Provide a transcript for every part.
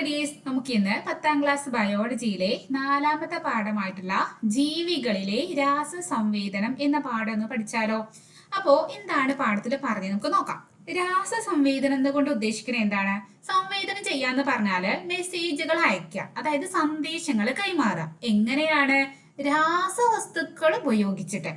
നമുക്ക് ഇന്ന് 10ാം ക്ലാസ് ബയോളജിയിലെ 4ാമത്തെ പാഠമായിട്ടുള്ള ജീവികളിലെ രാസസംവേദനം എന്ന പാഠം ഒന്ന് പഠിച്ചാലോ. അപ്പോ എന്താണ് പാഠത്തിൽ പറഞ്ഞത് നമുക്ക് നോക്കാം. രാസസംവേദനം എന്നുകൊണ്ട് ഉദ്ദേശിക്കുന്നത് എന്താണ്? സംവേദനം ചെയ്യാന്ന് പറഞ്ഞാല് മെസ്സേജുകൾ അയക്കുക, അതായത് സന്ദേശങ്ങൾ കൈമാറുക. എങ്ങനെയാണ്? രാസവസ്തുക്കൾ ഉപയോഗിച്ചിട്ട്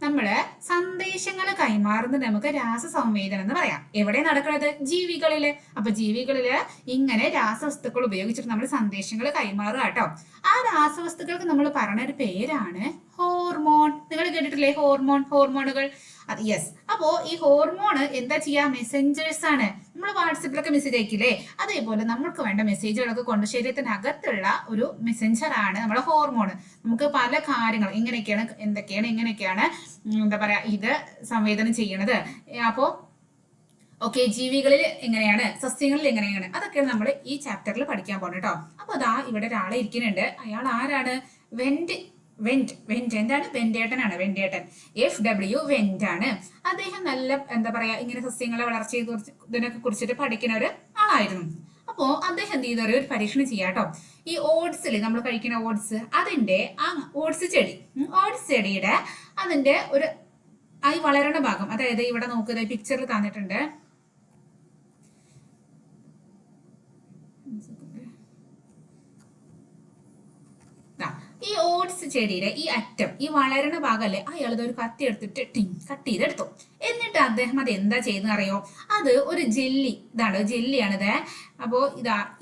നമ്മള് സന്ദേശങ്ങൾ കൈമാറുന്നത് നമുക്ക് രാസസംവേദനം എന്ന് പറയാം. എവിടെ നടക്കുന്നത്? ജീവികളില്. അപ്പൊ ജീവികളില് ഇങ്ങനെ രാസവസ്തുക്കൾ ഉപയോഗിച്ചിട്ട് നമ്മൾ സന്ദേശങ്ങൾ കൈമാറുക കേട്ടോ. ആ രാസവസ്തുക്കൾക്ക് നമ്മൾ പറഞ്ഞ ഒരു പേരാണ് ഹോർമോൺ. നിങ്ങൾ കേട്ടിട്ടില്ലേ ഹോർമോണുകൾ? യെസ്. അപ്പോ ഈ ഹോർമോണ് എന്താ ചെയ്യാ? മെസ്സഞ്ചേഴ്സ് ആണ്. നമ്മൾ വാട്സപ്പിലൊക്കെ മെസ്സേജ് അയക്കില്ലേ, അതേപോലെ നമ്മൾക്ക് വേണ്ട മെസ്സേജുകളൊക്കെ കൊണ്ട് ശരീരത്തിനകത്തുള്ള ഒരു മെസ്സഞ്ചർ ആണ് നമ്മുടെ ഹോർമോൺ. നമുക്ക് പല കാര്യങ്ങൾ എങ്ങനെയൊക്കെയാണ് എന്താ പറയാ ഇത് സംവേദനം ചെയ്യണത്. അപ്പോ ഓക്കെ, ജീവികളിൽ എങ്ങനെയാണ്, സസ്യങ്ങളിൽ എങ്ങനെയാണ്, അതൊക്കെയാണ് നമ്മൾ ഈ ചാപ്റ്ററിൽ പഠിക്കാൻ പോകുന്നത് കേട്ടോ. അപ്പൊ അതാ ഇവിടെ ഒരാളെ ഇരിക്കുന്നുണ്ട്. അയാൾ ആരാണ്? എന്താണ്? വെന്റേട്ടനാണ്. FW വെന്റ് ആണ്. അദ്ദേഹം നല്ല എന്താ പറയാ ഇങ്ങനെ സസ്യങ്ങളെ വളർച്ചയെ ഇതിനൊക്കെ കുറിച്ചിട്ട് പഠിക്കുന്ന ഒരു ആളായിരുന്നു. അപ്പോ അദ്ദേഹം എന്ത് ചെയ്ത ഒരു പരീക്ഷണം ചെയ്യാട്ടോ. ഈ ഓട്സിൽ നമ്മൾ കഴിക്കുന്ന ഓട്സ്, അതിന്റെ ആ ഓട്സ് ചെടിയുടെ അതിന്റെ ഒരു ഈ വളരണ ഭാഗം, അതായത് ഇവിടെ നോക്കുക, പിക്ചറിൽ തന്നിട്ടുണ്ട്. ഈ ഓട്സ് ചെടിയുടെ ഈ അറ്റം, ഈ വളരണ ഭാഗമല്ലേ, അയാൾ ഇതൊരു കത്തി എടുത്തിട്ട് കട്ട് ചെയ്തെടുത്തു. എന്നിട്ട് അദ്ദേഹം അത് എന്താ ചെയ്യുന്ന അറിയോ? അത് ഒരു ജെല്ലിയാണിത്. അപ്പോ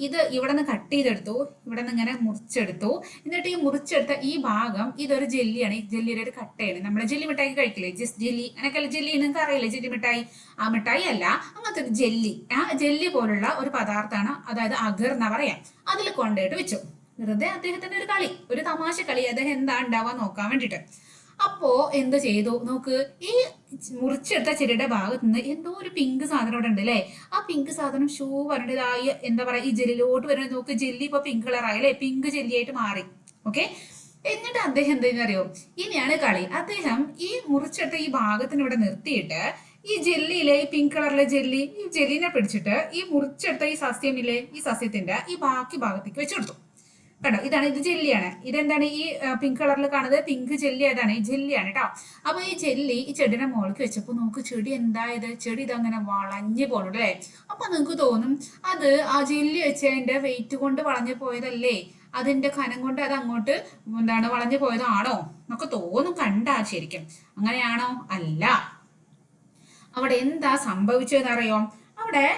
ഇത് ഇവിടെ നിന്ന് കട്ട് ചെയ്തെടുത്തു, ഇവിടെ നിന്ന് ഇങ്ങനെ മുറിച്ചെടുത്തു. എന്നിട്ട് ഈ മുറിച്ചെടുത്ത ഈ ഭാഗം ഇതൊരു ജെല്ലിയാണ്. ഈ ജെല്ലിയുടെ ഒരു കട്ടയാണ്. നമ്മളെ ജെല്ലി മിഠായി കഴിക്കില്ലേ, ജസ്റ്റ് ജെല്ലി, അങ്ങനെയൊക്കെ ജെല്ലി നിങ്ങൾക്ക് അറിയില്ലേ? ജെല്ലി മിഠായി, ആ മിഠായി അല്ല, അങ്ങനത്തെ ഒരു ജെല്ലി, ആ ജെല്ലി പോലുള്ള ഒരു പദാർത്ഥമാണ്, അതായത് അഗർ എന്നാ പറയാം. അതിൽ കൊണ്ടുപോയിട്ട് വെച്ചു. വെറുതെ അദ്ദേഹത്തിന്റെ ഒരു തമാശ കളി, അദ്ദേഹം എന്താ ഉണ്ടാവാൻ നോക്കാൻ വേണ്ടിട്ട്. അപ്പോ എന്ത് ചെയ്തു നോക്ക്, ഈ മുറിച്ചെടുത്ത ചെടിയുടെ ഭാഗത്ത് നിന്ന് എന്തോ ഒരു പിങ്ക് സാധനം ഇവിടെ ഉണ്ട് അല്ലേ. ആ പിങ്ക് സാധനം പറഞ്ഞിട്ടായി എന്താ പറയാ ഈ ജെല്ലിലോട്ട് വരുന്നത്. നോക്ക്, ജെല്ലി ഇപ്പൊ പിങ്ക് കളറായി അല്ലെ, പിങ്ക് ജെല്ലിയായിട്ട് മാറി. ഓക്കെ, എന്നിട്ട് അദ്ദേഹം എന്തെന്ന് അറിയോ? ഇനിയാണ് കളി. അദ്ദേഹം ഈ മുറിച്ചെടുത്ത ഈ ഭാഗത്തിന് ഇവിടെ നിർത്തിയിട്ട് ഈ ജെല്ലിയിലെ ഈ പിങ്ക് കളറിലെ ഈ ജെല്ലിനെ പിടിച്ചിട്ട് ഈ മുറിച്ചെടുത്ത ഈ സസ്യമില്ലേ, ഈ സസ്യത്തിന്റെ ഈ ബാക്കി ഭാഗത്തേക്ക് വെച്ചു കൊടുത്തു. കേട്ടോ, ഇത് ജെല്ലിയാണ്. ഇതെന്താണ്? ഈ പിങ്ക് കളറിൽ കാണുന്നത് പിങ്ക് ജെല്ലി, ഏതാണ്? ഈ ജെല്ലിയാണ് കേട്ടോ. അപ്പൊ ഈ ജെല്ലി ഈ ചെടിയുടെ മുകളിലേക്ക് വെച്ചപ്പോ നോക്ക്, ചെടി എന്തായത്? ചെടി ഇതങ്ങനെ വളഞ്ഞു പോണു അല്ലേ. അപ്പൊ നിങ്ങൾക്ക് തോന്നും അത് ആ ജെല്ലി വെച്ചതിന്റെ വെയിറ്റ് കൊണ്ട് വളഞ്ഞു പോയതല്ലേ, അതിന്റെ കനം കൊണ്ട് അത് അങ്ങോട്ട് വളഞ്ഞു പോയതാണോ എന്നൊക്കെ തോന്നും കണ്ടാ. ശരിക്കും അങ്ങനെയാണോ? അല്ല. അവിടെ എന്താ സംഭവിച്ചതെന്നറിയോ? അവിടെ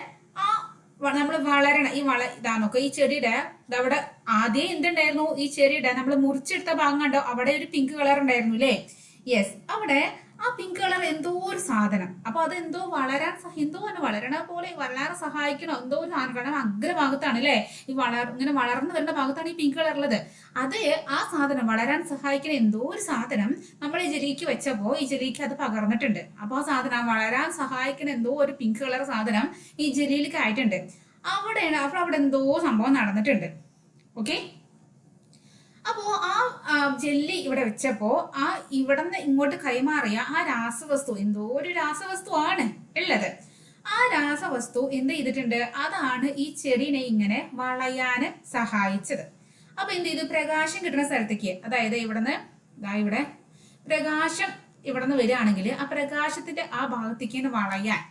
നമ്മൾ ഇതാ നോക്കുക, ഈ ചെടിയുടെ അവിടെ ആദ്യം എന്തുണ്ടായിരുന്നു? ഈ ചെടിയുടെ നമ്മൾ മുറിച്ചെടുത്ത ഭാഗം കണ്ടോ, അവിടെ ഒരു പിങ്ക് കളർ ഉണ്ടായിരുന്നു അല്ലേ. യെസ്, അവിടെ ആ പിങ്ക് കളർ എന്തോ ഒരു സാധനം. അപ്പൊ അത് എന്തോ വളരണ പോലെ വളരാൻ സഹായിക്കണോ എന്തോ ഒരു സാധനം. കാരണം അഗ്രഭാഗത്താണ് അല്ലെ, ഇങ്ങനെ വളർന്നു വരുന്ന ഭാഗത്താണ് ഈ പിങ്ക് കളർ ഉള്ളത്. അത് ആ സാധനം വളരാൻ സഹായിക്കുന്ന എന്തോ ഒരു സാധനം നമ്മൾ ഈ ജെല്ലിക്ക് വെച്ചപ്പോ ഈ ജെല്ലിക്ക് അത് പകർന്നിട്ടുണ്ട്. അപ്പൊ ആ സാധനം വളരാൻ സഹായിക്കുന്ന എന്തോ ഒരു പിങ്ക് കളർ സാധനം ഈ ജെല്ലിയിലേക്ക് ആയിട്ടുണ്ട്. അപ്പൊ അവിടെ എന്തോ സംഭവം നടന്നിട്ടുണ്ട്. ഓക്കെ, അപ്പോ ആ ജെല്ലി ഇവിടെ വെച്ചപ്പോ ആ ഇവിടെ നിന്ന് ഇങ്ങോട്ട് കൈമാറിയ ആ രാസവസ്തു എന്തോ ഒരു രാസവസ്തു ആണ് ഉള്ളത്. ആ രാസവസ്തു എന്ത് ചെയ്തിട്ടുണ്ട്? അതാണ് ഈ ചെടിനെ ഇങ്ങനെ വളയാന് സഹായിച്ചത്. അപ്പൊ എന്ത് ചെയ്തു? പ്രകാശം കിട്ടുന്ന സ്ഥലത്തേക്ക്, അതായത് ഇവിടെ പ്രകാശം ഇവിടെ നിന്ന് വരികയാണെങ്കിൽ ആ പ്രകാശത്തിന്റെ ആ ഭാഗത്തേക്ക് വളയാൻ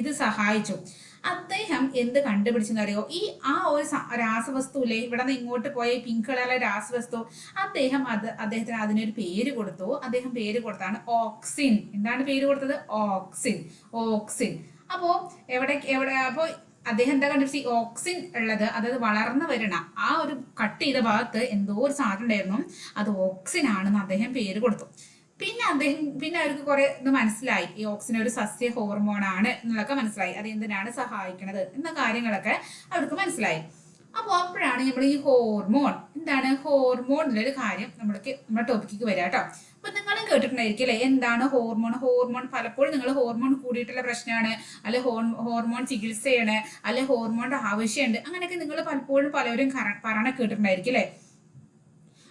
ഇത് സഹായിച്ചു. അദ്ദേഹം എന്ത് കണ്ടുപിടിച്ചെന്നറിയോ? ആ ഒരു രാസവസ്തുല്ലേ, ഇവിടെ നിന്ന് ഇങ്ങോട്ട് പോയ പിങ്ക് കളറിലെ രാസവസ്തു, അദ്ദേഹത്തിന് അതിനൊരു പേര് കൊടുത്തു. അദ്ദേഹം പേര് കൊടുത്താണ് ഓക്സിൻ. എന്താണ് പേര് കൊടുത്തത്? ഓക്സിൻ. അപ്പോ അപ്പോ അദ്ദേഹം എന്താ കണ്ടുപിടിച്ച? ഓക്സിൻ ഉള്ളത്, അതായത് വളർന്നു വരണ ആ ഒരു കട്ട് ചെയ്ത ഭാഗത്ത് എന്തോ ഒരു സാധനം ഉണ്ടായിരുന്നു, അത് ഓക്സിൻ ആണെന്ന് അദ്ദേഹം പേര് കൊടുത്തു. പിന്നെ അവർക്ക് കുറെ ഇത് മനസ്സിലായി, ഈ ഓക്സിൻ ഒരു സസ്യ ഹോർമോൺ ആണ് എന്നുള്ളതൊക്കെ മനസ്സിലായി. അത് എന്തിനാണ് സഹായിക്കുന്നത് എന്ന കാര്യങ്ങളൊക്കെ അവർക്ക് മനസ്സിലായി. അപ്പോൾ അപ്പോഴാണ് നമ്മൾ ഈ ഹോർമോൺ എന്നുള്ളൊരു കാര്യം നമ്മുടെ ടോപ്പിക്ക് വരിക കേട്ടോ. അപ്പൊ നിങ്ങളും കേട്ടിട്ടുണ്ടായിരിക്കും അല്ലെ, എന്താണ് ഹോർമോൺ പലപ്പോഴും നിങ്ങൾ ഹോർമോൺ കൂടിയിട്ടുള്ള പ്രശ്നമാണ്, അല്ലെ ഹോർമോൺ ചികിത്സയാണ്, അല്ലെ ഹോർമോണിന്റെ ആവശ്യമുണ്ട്, അങ്ങനെയൊക്കെ നിങ്ങൾ പലരും പറയണ കേട്ടിട്ടുണ്ടായിരിക്കും അല്ലെ.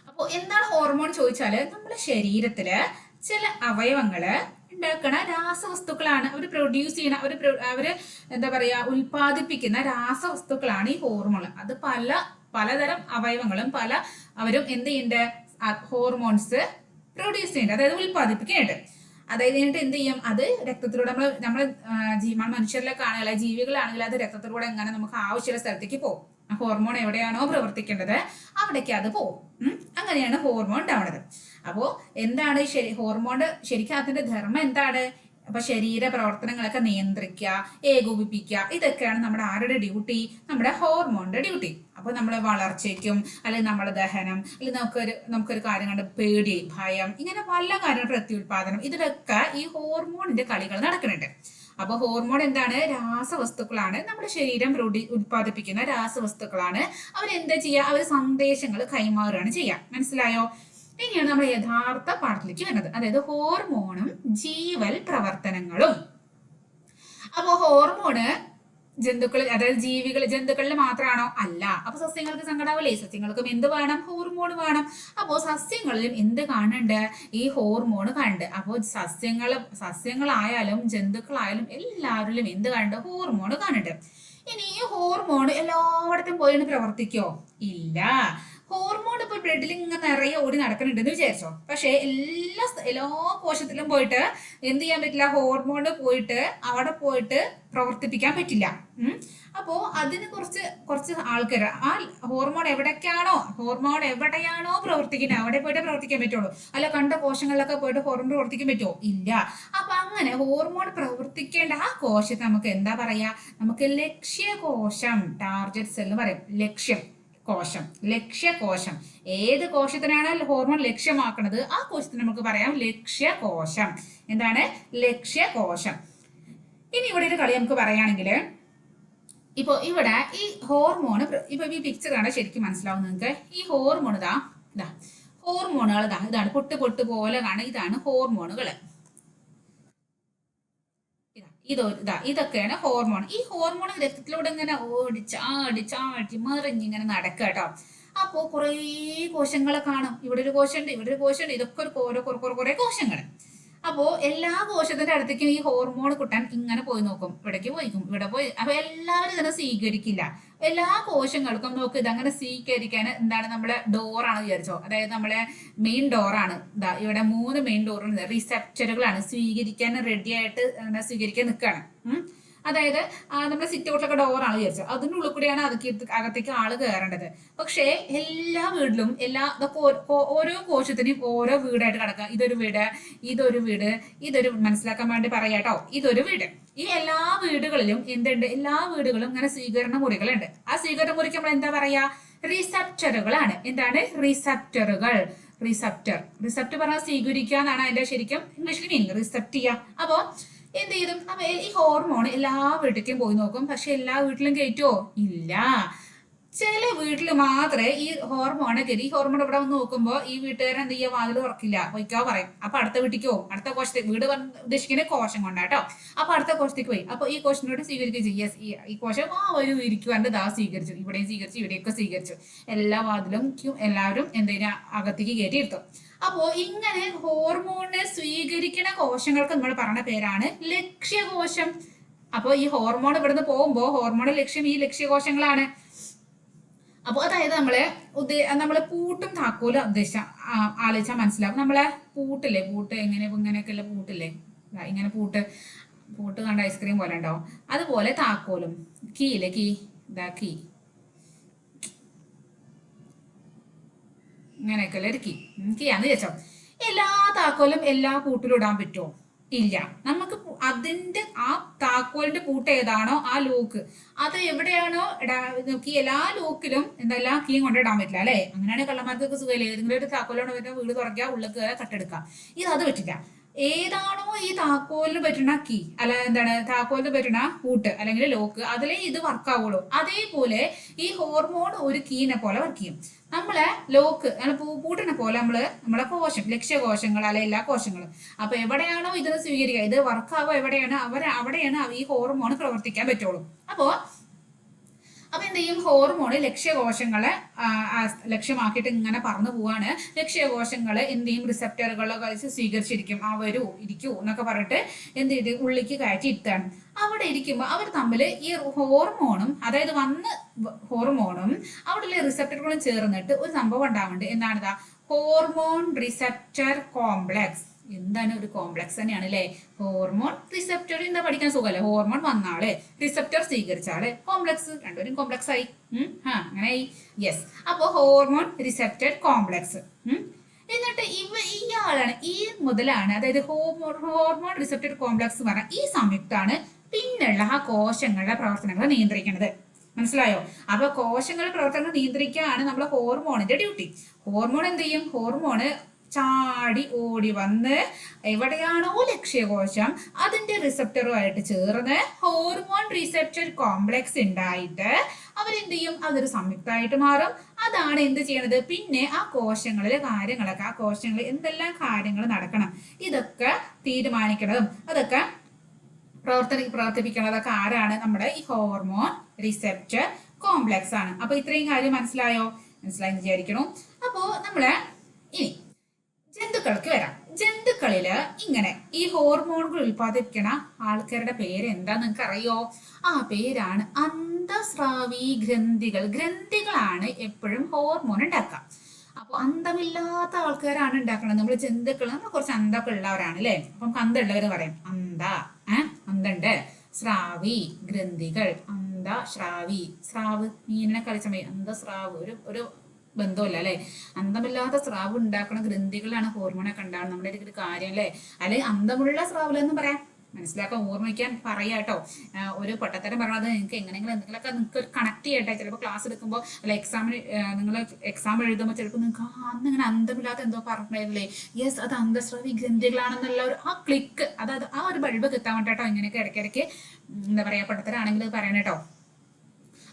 അപ്പോൾ എന്താണ് ഹോർമോൺ ചോദിച്ചാല്, നമ്മുടെ ശരീരത്തില് ചില അവയവങ്ങള് ഉണ്ടാക്കണ രാസവസ്തുക്കളാണ്, അവർ പ്രൊഡ്യൂസ് ചെയ്യണ അവര് എന്താ പറയാ ഉൽപ്പാദിപ്പിക്കുന്ന രാസവസ്തുക്കളാണ് ഈ ഹോർമോൺ. അത് പലതരം അവയവങ്ങളും അവരും എന്ത് ചെയ്യുന്നുണ്ട്, ഹോർമോൺസ് പ്രൊഡ്യൂസ് ചെയ്യുന്നുണ്ട്, അതായത് ഉൽപ്പാദിപ്പിക്കുന്നുണ്ട്. അതായത് കഴിഞ്ഞിട്ട് എന്ത് ചെയ്യും, അത് രക്തത്തിലൂടെ നമ്മൾ മനുഷ്യരിലൊക്കെ ആണെങ്കിൽ ജീവികളാണെങ്കിൽ അത് രക്തത്തിലൂടെ എങ്ങനെ നമുക്ക് ആവശ്യമുള്ള സ്ഥലത്തേക്ക് പോകും. ഹോർമോൺ എവിടെയാണോ പ്രവർത്തിക്കേണ്ടത് അവിടേക്ക് അത് പോകും. അങ്ങനെയാണ് ഹോർമോൺ ഉണ്ടാവുന്നത്. അപ്പോ എന്താണ് ഹോർമോൺ ശരിക്കും അതിന്റെ ധർമ്മം എന്താണ്? അപ്പൊ ശരീര പ്രവർത്തനങ്ങളൊക്കെ നിയന്ത്രിക്കുക, ഏകോപിപ്പിക്കുക, ഇതൊക്കെയാണ് നമ്മുടെ ആരുടെ ഡ്യൂട്ടി? നമ്മുടെ ഹോർമോണിന്റെ ഡ്യൂട്ടി. അപ്പൊ നമ്മളെ വളർച്ചയ്ക്കും അല്ലെങ്കിൽ നമ്മുടെ ദഹനം അല്ലെങ്കിൽ നമുക്കൊരു കാര്യം കണ്ട് പേടി, ഭയം, ഇങ്ങനെ പല കാര്യങ്ങൾ, പ്രത്യുൽപാദനം, ഇതിലൊക്കെ ഈ ഹോർമോണിന്റെ കളികൾ നടക്കുന്നുണ്ട്. അപ്പൊ ഹോർമോൺ എന്താണ്? രാസവസ്തുക്കളാണ്, നമ്മുടെ ശരീരം ഉത്പാദിപ്പിക്കുന്ന രാസവസ്തുക്കളാണ്. അവരെന്താ ചെയ്യുക? അവർ സന്ദേശങ്ങൾ കൈമാറുകയാണ് ചെയ്യുക. മനസ്സിലായോ? ഇനിയാണ് നമ്മൾ യഥാർത്ഥ പാഠത്തിലേക്ക് വരുന്നത്, അതായത് ഹോർമോണും ജീവൽ പ്രവർത്തനങ്ങളും. അപ്പോ ഹോർമോണ് അതായത് ജന്തുക്കളിൽ മാത്രമാണോ? അല്ല. അപ്പൊ സസ്യങ്ങൾക്ക് സങ്കടാവില്ലേ? സസ്യങ്ങൾക്കും എന്ത് വേണം? ഹോർമോൺ വേണം. അപ്പോ സസ്യങ്ങളിലും എന്ത് കാണുന്നുണ്ട്? ഈ ഹോർമോൺ കണ്ട്. അപ്പോൾ സസ്യങ്ങളായാലും ജന്തുക്കളായാലും എല്ലാവരിലും എന്ത് കാണുന്നുണ്ട്? ഹോർമോൺ കാണുന്നുണ്ട്. ഇനി ഈ ഹോർമോൺ എല്ലായിടത്തും പോയി പ്രവർത്തിക്കോ? ഇല്ല. ഹോർമോൺ ഇപ്പൊ ബ്ലഡിൽ ഇങ്ങനെ നിറയെ ഓടി നടക്കുന്നുണ്ടെന്ന് വിചാരിച്ചോ, പക്ഷെ എല്ലാ കോശത്തിലും പോയിട്ട് എന്ത് ചെയ്യാൻ പറ്റില്ല? ഹോർമോൺ അവിടെ പോയിട്ട് പ്രവർത്തിപ്പിക്കാൻ പറ്റില്ല. അപ്പോ അതിന് കുറച്ച് ആൾക്കാർ ആ ഹോർമോൺ എവിടെയാണോ പ്രവർത്തിക്കുന്നത് അവിടെ പോയിട്ട് പ്രവർത്തിക്കാൻ പറ്റുള്ളൂ. അല്ല കണ്ട കോശങ്ങളിലൊക്കെ പോയിട്ട് ഹോർമോൺ പ്രവർത്തിക്കാൻ പറ്റുമോ? ഇല്ല. അപ്പൊ അങ്ങനെ ഹോർമോൺ പ്രവർത്തിക്കേണ്ട ആ കോശത്തെ നമുക്ക് എന്താ പറയാ? നമുക്ക് ലക്ഷ്യകോശം, ടാർഗറ്റ് സെൽ എന്ന് പറയും. ലക്ഷ്യകോശം. ഏത് കോശത്തിനാണ് ഹോർമോൺ ലക്ഷ്യമാക്കുന്നത് ആ കോശത്തിന് നമുക്ക് പറയാം ലക്ഷ്യകോശം. എന്താണ്? ലക്ഷ്യകോശം. ഇനി ഇവിടെ ഒരു കളി നമുക്ക് പറയുകയാണെങ്കിൽ, ഇപ്പൊ ഇവിടെ ഈ ഹോർമോൺ, ഇപ്പൊ ഈ പിക്ചർ കാണാൻ ശരിക്കും മനസ്സിലാവും നിങ്ങൾക്ക്. ഈ ഹോർമോൺ ഹോർമോണുകൾ ഇതാണ്, പൊട്ട് പോലെ കാണാം. ഇതാണ് ഹോർമോണുകൾ. ഇതൊക്കെയാണ് ഹോർമോൺ. ഈ ഹോർമോൺ രക്തത്തിലൂടെ ഇങ്ങനെ ഓടിച്ചാടി മറിഞ്ഞിങ്ങനെ നടക്കുക കേട്ടോ. അപ്പോ കുറേ കോശങ്ങളെ കാണും. ഇവിടെ ഒരു കോശമുണ്ട്, ഇവിടെ ഒരു കോശമുണ്ട്, ഇതൊക്കെ കുറെ കോശങ്ങൾ. അപ്പോ എല്ലാ കോശത്തിന്റെ അടുത്തേക്കും ഈ ഹോർമോൺ കിട്ടാൻ ഇങ്ങനെ പോയി നോക്കും. ഇവിടേക്ക് പോയിക്കും, ഇവിടെ പോയി. അപ്പൊ എല്ലാവരും ഇതിനെ സ്വീകരിക്കില്ല. എല്ലാ കോശങ്ങൾക്കും നോക്ക് ഇതങ്ങനെ സ്വീകരിക്കാൻ എന്താണ് നമ്മളെ ഡോറാണ് വിചാരിച്ചോ, അതായത് നമ്മളെ മെയിൻ ഡോറാണ്. ഇവിടെ 3 മെയിൻ ഡോറുണ്ട്, റിസെപ്റ്ററുകളാണ്. സ്വീകരിക്കാൻ റെഡി ആയിട്ട് സ്വീകരിക്കാൻ നിൽക്കുകയാണ്. അതായത് നമ്മുടെ സിറ്റ് ഔട്ടിലൊക്കെ ഡോറാണ് വിചാരിച്ചോ, അതിൻ്റെ ഉള്ളിൽ കൂടെയാണ് അകത്തേക്ക് ആള് കയറേണ്ടത്. പക്ഷേ എല്ലാ വീട്ടിലും ഓരോ കോശത്തിനും ഓരോ വീടായിട്ട് കിടക്കുക. ഇതൊരു മനസ്സിലാക്കാൻ വേണ്ടി പറയാട്ടോ, ഇതൊരു വീട്. ഈ എല്ലാ വീടുകളിലും എന്തുണ്ട്? എല്ലാ വീടുകളും ഇങ്ങനെ സ്വീകരണ മുറികളുണ്ട്. ആ സ്വീകരണ മുറിക്ക് നമ്മൾ എന്താ പറയാ? റിസപ്റ്ററുകളാണ്. എന്താണ്? റിസപ്റ്ററുകൾ. റിസപ്റ്റ് പറഞ്ഞാൽ സ്വീകരിക്കുക എന്നാണ് അതിന്റെ ശരിക്കും ഇംഗ്ലീഷിൽ മീനിങ്. റിസപ്റ്റ് ചെയ്യുക. അപ്പോ എന്ത് ചെയ്തും? അപ്പൊ ഈ ഹോർമോൺ എല്ലാ വീട്ടിലേക്കും പോയി നോക്കും. പക്ഷെ എല്ലാ വീട്ടിലും കയറ്റുമോ? ഇല്ല. ചില വീട്ടിൽ മാത്രമേ ഈ ഹോർമോണെ കയറി. ഈ ഹോർമോൺ ഇവിടെ വന്ന് നോക്കുമ്പോൾ ഈ വീട്ടുകാരൻ എന്ത് ചെയ്യുക? വാതിൽ തുറക്കില്ല, പൊയ്ക്കോ പറയും. അപ്പൊ അടുത്ത വീട്ടിലേക്ക് പോകും. അടുത്ത കോശത്തേക്ക്, വീട് ഉദ്ദേശിക്കുന്ന കോശം കൊണ്ടാട്ടോ. അപ്പൊ അടുത്ത കോശത്തേക്ക് പോയി. അപ്പൊ ഈ കോശത്തിനോട് സ്വീകരിക്കുക ചെയ്യുക. ഈ കോശം ഒരു ഇരിക്കുവാണ്ട് സ്വീകരിച്ചു, ഇവിടെയും സ്വീകരിച്ചു, ഇവിടെയൊക്കെ സ്വീകരിച്ചു. എല്ലാ വാതിലും എല്ലാവരും എന്തിനാ അകത്തേക്ക് കയറ്റിയിരുത്തും. അപ്പോ ഇങ്ങനെ ഹോർമോണിനെ സ്വീകരിക്കുന്ന കോശങ്ങൾക്ക് നമ്മൾ പറഞ്ഞ പേരാണ് ലക്ഷ്യകോശം. അപ്പോ ഈ ഹോർമോൺ ഇവിടുന്ന് പോകുമ്പോ ഹോർമോണിന്റെ ലക്ഷ്യം ഈ ലക്ഷ്യകോശങ്ങളാണ്. അപ്പൊ അതായത് നമ്മളെ പൂട്ടും താക്കോലും ആലോചിച്ചാൽ മനസ്സിലാവും. നമ്മളെ പൂട്ട് ഇങ്ങനെയൊക്കെയല്ല പൂട്ടില്ലേ, ഇങ്ങനെ പൂട്ട് കണ്ട ഐസ്ക്രീം പോലെ ഉണ്ടാവും. അതുപോലെ താക്കോലും കീ ഇങ്ങനെയൊക്കെയല്ലേ ഒരു കീയാന്ന് വെച്ചോ. എല്ലാ താക്കോലും എല്ലാ പൂട്ടിലും ഇടാൻ പറ്റുമോ? ഇല്ല. നമുക്ക് അതിന്റെ ആ താക്കോലിന്റെ പൂട്ട് ഏതാണോ ആ ലോക്ക് അത് എവിടെയാണോ നോക്കി എല്ലാ ലോക്കിലും എല്ലാ കീയും കൊണ്ടിടാൻ പറ്റില്ല അല്ലെ? അങ്ങനെയാണെങ്കിൽ കള്ളന്മാർക്കൊക്കെ സുഖമല്ലേ? ഏതെങ്കിലും ഒരു താക്കോലോട് വരുന്ന വീട് തുറക്കുക, ഉള്ളിൽ കയറുക, കട്ടെടുക്കാം. അത് പറ്റില്ല. ഏതാണോ ഈ താക്കോലിന് പറ്റുന്ന കീ താക്കോലിന് പറ്റുന്ന പൂട്ട് അല്ലെങ്കിൽ ലോക്ക്, അതിലേ ഇത് വർക്ക് ആവുള്ളൂ. അതേപോലെ ഈ ഹോർമോൺ ഒരു കീനെ പോലെ വർക്ക് ചെയ്യും. നമ്മളെ ലോക്ക് പൂട്ടിനെ പോലെ നമ്മളെ കോശം, ലക്ഷ്യകോശങ്ങൾ അല്ലെ എല്ലാ കോശങ്ങളും. അപ്പൊ എവിടെയാണോ ഇതിന് സ്വീകരിക്കുക, ഇത് വർക്ക് ആവുക എവിടെയാണ്, അവിടെയാണ് ഈ ഹോർമോൺ പ്രവർത്തിക്കാൻ പറ്റുള്ളൂ. അപ്പൊ എന്ത് ചെയ്യും, ഹോർമോൺ ലക്ഷ്യകോശങ്ങളെ ലക്ഷ്യമാക്കിയിട്ട് ഇങ്ങനെ പറന്നു പോവാണ്. ലക്ഷ്യകോശങ്ങള് എന്ത് ചെയ്യും, റിസപ്റ്ററുകളെ കഴിച്ച് സ്വീകരിച്ചിരിക്കും. ആ വരൂ ഇരിക്കൂ എന്നൊക്കെ പറഞ്ഞിട്ട് എന്ത് ചെയ്ത് ഉള്ളിലേക്ക് കയറ്റി ഇരുത്താണ്. അവിടെ ഇരിക്കുമ്പോൾ അവർ തമ്മിൽ ഈ ഹോർമോണും, അതായത് ഹോർമോണും അവിടെയുള്ള റിസപ്റ്ററുകളും ചേർന്നിട്ട് ഒരു സംഭവം ഉണ്ടാവുന്നുണ്ട്. എന്താണിതാ, ഹോർമോൺ റിസപ്റ്റർ കോംപ്ലക്സ്. എന്താണ്, ഒരു കോംപ്ലക്സ് തന്നെയാണ് അല്ലേ. ഹോർമോൺ റിസപ്റ്റർ എന്താ പഠിക്കാൻ സുഖമല്ലേ. ഹോർമോൺ വന്നാള്, റിസപ്റ്റർ സ്വീകരിച്ചാള്, കോംപ്ലക്സ്, രണ്ടുപേരും കോംപ്ലക്സ് ആയി. അങ്ങനെയായി. യെസ്. അപ്പോ ഹോർമോൺ റിസപ്റ്റർ കോംപ്ലക്സ്. എന്നിട്ട് ഇയാളാണ്, ഈ മുതലാണ്, അതായത് ഹോർമോൺ റിസപ്റ്റർ കോംപ്ലക്സ് പറഞ്ഞ ഈ സംയുക്താണ് പിന്നുള്ള ആ കോശങ്ങളുടെ പ്രവർത്തനങ്ങളെ നിയന്ത്രിക്കുന്നത്. മനസ്സിലായോ? അപ്പൊ കോശങ്ങളുടെ പ്രവർത്തനങ്ങൾ നിയന്ത്രിക്കുകയാണ് നമ്മുടെ ഹോർമോണിന്റെ ഡ്യൂട്ടി. ഹോർമോൺ എന്ത് ചെയ്യും, ഹോർമോണ് ചാടി ഓടി വന്ന് എവിടെയാണോ ലക്ഷ്യകോശം അതിന്റെ റിസപ്റ്ററുമായിട്ട് ചേർന്ന് ഹോർമോൺ റിസപ്റ്റർ കോംപ്ലക്സ് ഉണ്ടായിട്ട് അവരെന്ത് ചെയ്യും, അതൊരു സംയുക്തമായിട്ട് മാറും. അതാണ് എന്ത് ചെയ്യണത്, പിന്നെ ആ കോശങ്ങളിലെ കാര്യങ്ങളൊക്കെ, ആ കോശങ്ങളിൽ എന്തെല്ലാം കാര്യങ്ങൾ നടക്കണം ഇതൊക്കെ തീരുമാനിക്കുന്നതും അതൊക്കെ പ്രവർത്തിപ്പിക്കുന്നതൊക്കെ ആരാണ്, നമ്മുടെ ഈ ഹോർമോൺ റിസപ്റ്റർ കോംപ്ലക്സ് ആണ്. അപ്പൊ ഇത്രയും കാര്യം മനസ്സിലായോ? മനസ്സിലായി വിചാരിക്കണു. അപ്പോ നമ്മള് ഇനി ജന്തുക്കൾക്ക് വരാം. ജന്തുക്കളില് ഇങ്ങനെ ഈ ഹോർമോണുകൾ ഉൽപ്പാദിപ്പിക്കണ ആൾക്കാരുടെ പേര് എന്താ നിങ്ങൾക്ക് അറിയോ? ആ പേരാണ് അന്തസ്രാവി ഗ്രന്ഥികൾ. ഗ്രന്ഥികളാണ് എപ്പോഴും ഹോർമോൺ ഉണ്ടാക്കുക. അപ്പൊ അന്തമില്ലാത്ത ആൾക്കാരാണ് ഉണ്ടാക്കുന്നത്. നമ്മൾ ജന്തുക്കൾ, നമ്മൾ കുറച്ച് അന്തമൊക്കെ ഉള്ളവരാണ് അല്ലെ. അപ്പം അന്തമുള്ളവർ പറയും അന്തണ്ട്, സ്രാവി ഗ്രന്ഥികൾ, ശ്രാവി, സ്രാവ്, മീനിനെ കളിച്ച അന്തസ്രാവ് ഒരു ബന്ധമില്ല അല്ലെ. അന്തമില്ലാത്ത സ്രാവ് ഉണ്ടാക്കുന്ന ഗ്രന്ഥികളാണ് ഹോർമോണൊക്കെ ഉണ്ടാവുന്നത്. നമ്മുടെ ഒരു കാര്യം അല്ലെ. അല്ലെങ്കിൽ അന്തമുള്ള സ്രാവിലെന്നും പറയാം. മനസ്സിലാക്കാൻ, ഓർമ്മിക്കാൻ പറയാട്ടോ. ഒരു പൊട്ടത്തരം പറഞ്ഞത് നിങ്ങൾക്ക് എങ്ങനെയെങ്കിലും എന്തെങ്കിലുമൊക്കെ നിങ്ങൾക്ക് കണക്ട് ചെയ്യട്ടെ. ചിലപ്പോൾ ക്ലാസ് എടുക്കുമ്പോൾ അല്ല നിങ്ങൾ എക്സാം എഴുതുമ്പോൾ ചിലപ്പോൾ നിങ്ങൾക്ക് അന്ന് ഇങ്ങനെ അന്തമില്ലാത്ത എന്തോ പറഞ്ഞില്ലേ, യെസ് അത് അന്തസ്രാവി ഗ്രന്ഥികളാണെന്നുള്ള ആ ക്ലിക്ക്, അതായത് ആ ഒരു ബൾബ് കിട്ടാൻ വേണ്ടിട്ടോ ഇങ്ങനെയൊക്കെ ഇടയ്ക്കിടയ്ക്ക് എന്താ പറയാ പൊട്ടത്തരാണെങ്കിൽ പറയണേട്ടോ.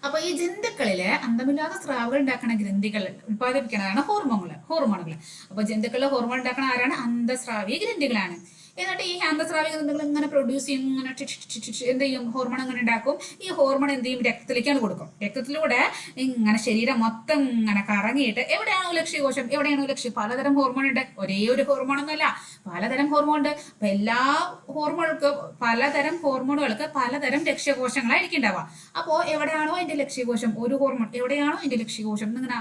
അപ്പൊ ഈ ജന്തുക്കളില് അന്തമില്ലാത്ത സ്രാവുകൾ ഉണ്ടാക്കുന്ന ഗ്രന്ഥികൾ ഉത്പാദിപ്പിക്കുന്നതാണ് ഹോർമോണുകൾ. അപ്പൊ ജന്തുക്കളിലെ ഹോർമോൺ ഉണ്ടാക്കുന്ന ആരാണ്, അന്തസ്രാവി ഗ്രന്ഥികളാണ്. എന്നിട്ട് ഈ അന്തസ്രാവി ഗ്രന്ഥികൾ ഇങ്ങനെ പ്രൊഡ്യൂസ് ചെയ്യും, ഇങ്ങനെ എന്ത് ചെയ്യും, ഹോർമോൺ അങ്ങനെ ഉണ്ടാക്കും. ഈ ഹോർമോൺ എന്ത് ചെയ്യും, രക്തത്തിലേക്കാണ് കൊടുക്കും. രക്തത്തിലൂടെ ഇങ്ങനെ ശരീരം മൊത്തം ഇങ്ങനെ കറങ്ങിയിട്ട് എവിടെയാണോ ലക്ഷ്യകോശം, എവിടെയാണോ ലക്ഷ്യം, പലതരം ഹോർമോൺ ഉണ്ട്. ഒരേ ഒരു ഹോർമോൺ ഒന്നുമല്ല, പലതരം ഹോർമോൺ ഉണ്ട്. അപ്പൊ എല്ലാ പലതരം ഹോർമോണുകൾക്ക് പലതരം ലക്ഷ്യകോശങ്ങളായിരിക്കും ഉണ്ടാവുക. അപ്പോ എവിടെയാണോ അതിന്റെ ലക്ഷ്യകോശം, ഒരു ഹോർമോൺ എവിടെയാണോ അതിന്റെ ലക്ഷ്യകോശം ഇങ്ങനെ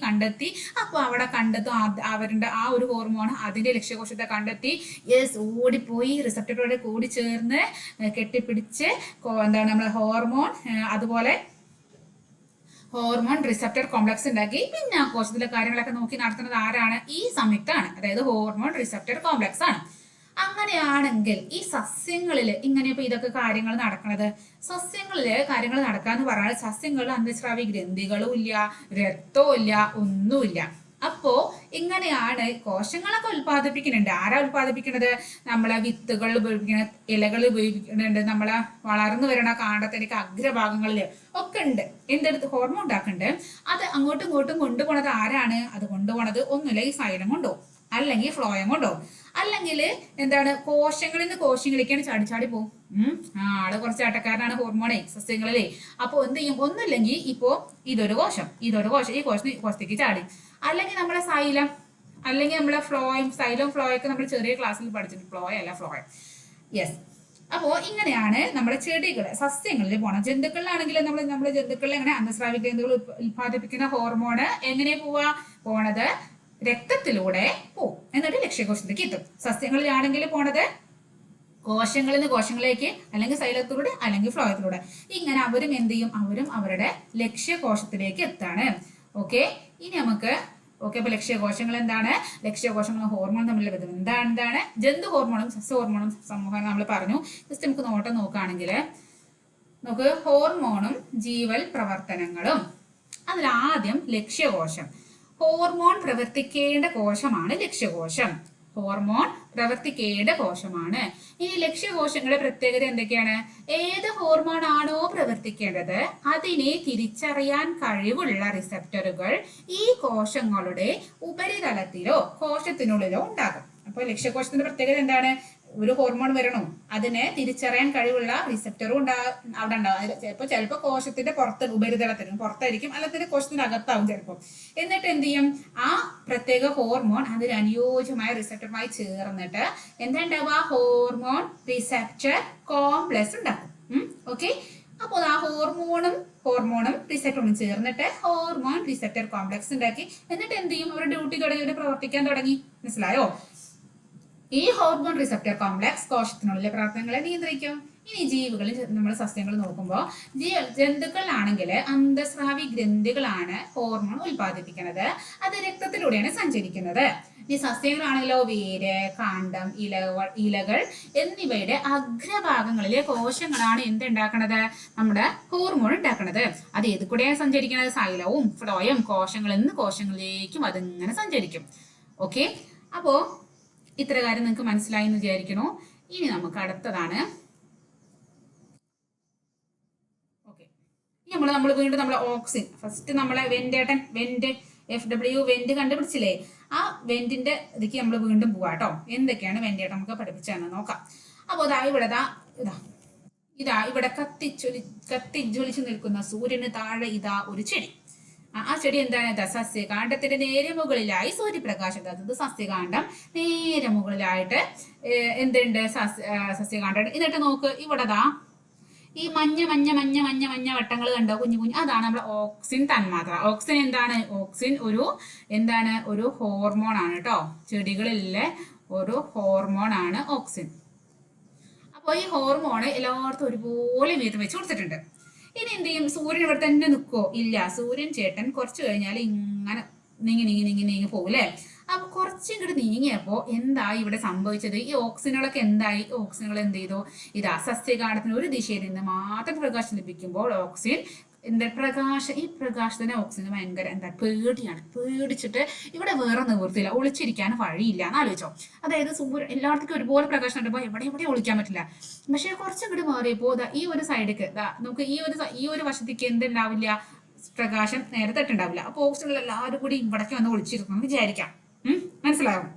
കണ്ടെത്തി, അപ്പൊ അവിടെ കണ്ടെത്തും അവരുടെ ആ ഒരു ഹോർമോൺ അതിന്റെ ലക്ഷ്യകോശത്തെ കണ്ടെത്തി യെസ് ഓടിപ്പോയി റിസപ്റ്ററോടെ കൂടി ചേർന്ന് കെട്ടിപ്പിടിച്ച് എന്താണ് നമ്മളെ ഹോർമോൺ, അതുപോലെ ഹോർമോൺ റിസപ്റ്റർ കോംപ്ലക്സ് ഉണ്ടാക്കി പിന്നെ ആ കോശത്തിലെ കാര്യങ്ങളൊക്കെ നോക്കി നടത്തുന്നത് ആരാണ്, ഈ സംയുക്തമാണ്. അതായത് ഹോർമോൺ റിസപ്റ്റർ കോംപ്ലക്സ് ആണ്. അങ്ങനെയാണെങ്കിൽ ഈ സസ്യങ്ങളില് ഇങ്ങനെയപ്പോ ഇതൊക്കെ കാര്യങ്ങൾ നടക്കുന്നത്, സസ്യങ്ങളില് കാര്യങ്ങൾ നടക്കാന്ന് പറഞ്ഞാൽ സസ്യങ്ങളിൽ അന്തസ്രാവി ഗ്രന്ഥികളും ഇല്ല, രക്തവും ഇല്ല, ഒന്നുമില്ല. അപ്പോ ഇങ്ങനെയാണ് കോശങ്ങളൊക്കെ ഉൽപ്പാദിപ്പിക്കുന്നുണ്ട്. ആരാ ഉൽപ്പാദിപ്പിക്കുന്നത്, നമ്മളെ വിത്തുകൾ ഉപയോഗിക്കുന്ന, ഇലകൾ ഉപയോഗിക്കുന്നുണ്ട്, നമ്മളെ വളർന്നു വരണ കാണ്ടത്തിന്റെ അഗ്രഭാഗങ്ങളില് ഒക്കെ ഉണ്ട് എന്തെടുത്ത് ഹോർമോൺ ഉണ്ടാക്കുന്നുണ്ട്. അത് അങ്ങോട്ടും ഇങ്ങോട്ടും കൊണ്ടുപോണത് ആരാണ്, അത് കൊണ്ടുപോണത് ഒന്നുമില്ല ഈ സൈലം കൊണ്ടോ അല്ലെങ്കിൽ ഫ്ലോയം കൊണ്ടോ, അല്ലെങ്കിൽ എന്താണ് കോശങ്ങളിൽ നിന്ന് കോശങ്ങളിലേക്കാണ് ചാടി പോകും. ആള് കുറച്ച് ആട്ടക്കാരനാണ് ഹോർമോണേ സസ്യങ്ങളിലെ. അപ്പൊ എന്ത് ചെയ്യും, ഒന്നുമില്ലെങ്കിൽ ഇപ്പോ ഇതൊരു കോശം ഈ കോശത്തേക്ക് ചാടി, അല്ലെങ്കിൽ നമ്മുടെ സൈലം, അല്ലെങ്കിൽ നമ്മളെ സൈലം ഫ്ലോയൊക്കെ നമ്മൾ ചെറിയ ക്ലാസ്സിൽ പഠിച്ചിട്ടുണ്ട്. Phloem yes. അപ്പോ ഇങ്ങനെയാണ് നമ്മുടെ ചെടികൾ സസ്യങ്ങളിൽ പോണം. ജന്തുക്കളിലാണെങ്കിൽ നമ്മുടെ ജന്തുക്കളിൽ എങ്ങനെ അന്തസ്രാവി ഗ്രന്ഥികൾ ഉത്പാദിപ്പിക്കുന്ന ഹോർമോണ് എങ്ങനെ പോണത് രക്തത്തിലൂടെ പോവും, എന്നിട്ട് ലക്ഷ്യകോശത്തേക്ക് എത്തും. സസ്യങ്ങളിലാണെങ്കിൽ പോണത് കോശങ്ങളിൽ നിന്ന് കോശങ്ങളിലേക്ക്, അല്ലെങ്കിൽ സൈലത്തിലൂടെ, അല്ലെങ്കിൽ ഫ്ലോയത്തിലൂടെ. ഇങ്ങനെ അവരും എന്ത് ചെയ്യും, അവരും അവരുടെ ലക്ഷ്യകോശത്തിലേക്ക് എത്താണ്. ഓക്കെ, ഇനി നമുക്ക് അപ്പൊ ലക്ഷ്യകോശങ്ങൾ എന്താണ്, ലക്ഷ്യകോശങ്ങളും ഹോർമോണും തമ്മിലുള്ള ബന്ധം എന്താണ്, ജന്തു ഹോർമോണും സസ്യ ഹോർമോണും സമൂഹം നമ്മൾ പറഞ്ഞു. ജസ്റ്റ് നമുക്ക് നോട്ടം നോക്കുകയാണെങ്കിൽ നമുക്ക് ഹോർമോണും ജീവൽ പ്രവർത്തനങ്ങളും. അതിലാദ്യം ലക്ഷ്യകോശം. ഹോർമോൺ പ്രവർത്തിക്കേണ്ട കോശമാണ് ലക്ഷ്യകോശം. ഹോർമോൺ പ്രവർത്തിക്കേണ്ട കോശമാണ്. ഇനി ലക്ഷ്യകോശങ്ങളുടെ പ്രത്യേകത എന്തൊക്കെയാണ്, ഏത് ഹോർമോൺ ആണോ പ്രവർത്തിക്കേണ്ടത് അതിനെ തിരിച്ചറിയാൻ കഴിവുള്ള റിസപ്റ്ററുകൾ ഈ കോശങ്ങളുടെ ഉപരിതലത്തിലോ കോശത്തിനുള്ളിലോ ഉണ്ടാകും. അപ്പൊ ലക്ഷ്യകോശത്തിന്റെ പ്രത്യേകത എന്താണ്, ഒരു ഹോർമോൺ വരണോ, അതിനെ തിരിച്ചറിയാൻ കഴിവുള്ള റിസപ്റ്ററും അവിടെ ഉണ്ടാവും. ചിലപ്പോൾ കോശത്തിന്റെ പുറത്ത് ഉപരിതലത്തിനും പുറത്തായിരിക്കും, അല്ലെങ്കിൽ കോശത്തിന്റെ അകത്താവും ചിലപ്പോൾ. എന്നിട്ട് എന്ത് ചെയ്യും, ആ പ്രത്യേക ഹോർമോൺ അതിന് അനുയോജ്യമായ റിസപ്റ്ററുമായി ചേർന്നിട്ട് എന്താ ഉണ്ടാവുക, ഹോർമോൺ റിസപ്റ്റർ കോംപ്ലക്സ് ഉണ്ടാക്കും. ഓക്കെ, അപ്പോൾ ആ ഹോർമോണും റിസപ്റ്ററും ചേർന്നിട്ട് ഹോർമോൺ റിസപ്റ്റർ കോംപ്ലക്സ് ഉണ്ടാക്കി. എന്നിട്ട് എന്ത് ചെയ്യും, അവരുടെ ഡ്യൂട്ടി തുടങ്ങി, അവര് പ്രവർത്തിക്കാൻ തുടങ്ങി. മനസ്സിലായോ? ഈ ഹോർമോൺ റിസപ്റ്റർ കോംപ്ലക്സ് കോശത്തിനുള്ളിലെ പ്രവർത്തനങ്ങളെ നിയന്ത്രിക്കും. ഇനി ജീവികളിൽ നമ്മൾ സസ്യങ്ങൾ നോക്കുമ്പോൾ ജന്തുക്കളിലാണെങ്കിൽ അന്തസ്രാവി ഗ്രന്ഥികളാണ് ഹോർമോൺ ഉൽപ്പാദിപ്പിക്കുന്നത്. അത് രക്തത്തിലൂടെയാണ് സഞ്ചരിക്കുന്നത്. ഈ സസ്യങ്ങളാണെങ്കിലോ വേര്, കാണ്ഡം, ഇലകൾ എന്നിവയുടെ അഗ്രഭാഗങ്ങളിലെ കോശങ്ങളാണ് എന്തുണ്ടാക്കണത്, നമ്മുടെ ഹോർമോൺ ഉണ്ടാക്കുന്നത്. അത് ഏത് കൂടെയാണ് സഞ്ചരിക്കുന്നത്, സൈലവും ഫ്ലോയും കോശങ്ങളിൽ നിന്ന് കോശങ്ങളിലേക്കും അതിങ്ങനെ സഞ്ചരിക്കും. ഓക്കെ, അപ്പോ ഇത്ര കാര്യം നിങ്ങൾക്ക് മനസ്സിലായി എന്ന് വിചാരിക്കണോ? ഇനി നമുക്ക് അടുത്തതാണ്. ഓക്കെ, നമ്മൾ വീണ്ടും നമ്മളെ ഓക്സിൻ ഫസ്റ്റ് നമ്മളെ വെന്റ് FW വെന്റ് കണ്ടുപിടിച്ചില്ലേ? ആ വെന്റിന്റെ ഇതിക്ക് നമ്മൾ വീണ്ടും പോവാട്ടോ. എന്തൊക്കെയാണ് വെന്റേട്ടൻ നമുക്ക് പഠിപ്പിച്ചാന്ന് നോക്കാം. അപ്പോൾ ഇതാ ഇവിടെ കത്തിജ്വലിച്ചു നിൽക്കുന്ന സൂര്യന് താഴെ ഇതാ ഒരു ചെടി. ആ ചെടി എന്താണ്, സസ്യകാന്ഡത്തിന്റെ നേരെ മുകളിലായി സൂര്യപ്രകാശം, അതായത് സസ്യകാന്ഡം നേരെ മുകളിലായിട്ട് എന്തുണ്ട്, സസ്യകാന്ഡം. എന്നിട്ട് നോക്ക് ഇവിടെ ഈ മഞ്ഞ വട്ടങ്ങൾ കണ്ടോ, കുഞ്ഞു കുഞ്ഞു, അതാണ് നമ്മുടെ ഓക്സിൻ തന്മാത്ര. ഓക്സിൻ എന്താണ്, ഓക്സിൻ ഒരു ഹോർമോൺ ആണ് കേട്ടോ. ചെടികളിലെ ഒരു ഹോർമോൺ ആണ് ഓക്സിൻ. അപ്പോൾ ഈ ഹോർമോൺ എല്ലായിടത്തും ഒരുപോലെ വീതം വെച്ച് കൊടുത്തിട്ടുണ്ട്. ഇനി എന്ത് ചെയ്യും, സൂര്യൻ ഇവിടെ തന്നെ നിൽക്കുമോ? ഇല്ല, സൂര്യൻ ചേട്ടൻ കുറച്ച് കഴിഞ്ഞാൽ ഇങ്ങനെ നീങ്ങി പോകും അല്ലേ? അപ്പൊ കുറച്ചും കൂടി നീങ്ങിയപ്പോ എന്തായി ഇവിടെ സംഭവിച്ചത്, ഈ ഓക്സിനുകളൊക്കെ എന്തായി, ഓക്സിനുകൾ എന്ത് ചെയ്തു, ഇതാ സസ്യകാന്ഡത്തിന് ഒരു ദിശയിൽ നിന്ന് മാത്രം പ്രകാശം ലഭിക്കുമ്പോൾ ഓക്സിൻ ഈ പ്രകാശത്തിന് ഓക്സിജന് ഭയങ്കര പേടിച്ചിട്ട് ഇവിടെ വേറെ നിവൃത്തിയില്ല, ഒളിച്ചിരിക്കാൻ വഴിയില്ല എന്ന് ആലോചിച്ചോ. അതായത് സൂര്യൻ എല്ലായിടത്തേക്കും ഒരുപോലെ പ്രകാശം ഉണ്ടപ്പോൾ എവിടെ ഒളിക്കാൻ പറ്റില്ല. പക്ഷെ കുറച്ചും കൂടി മാറിയപ്പോ ഈ ഒരു സൈഡിലേക്ക് നമുക്ക് ഈ ഒരു വശത്തേക്ക് എന്തുണ്ടാവില്ല, പ്രകാശം നേരെ തട്ടുണ്ടാവില്ല. അപ്പൊ ഓക്സിജൻ എല്ലാവരും കൂടി ഇവിടേക്ക് വന്ന് ഒളിച്ചിരിക്കണം എന്ന് വിചാരിക്കാം. മനസ്സിലാവും?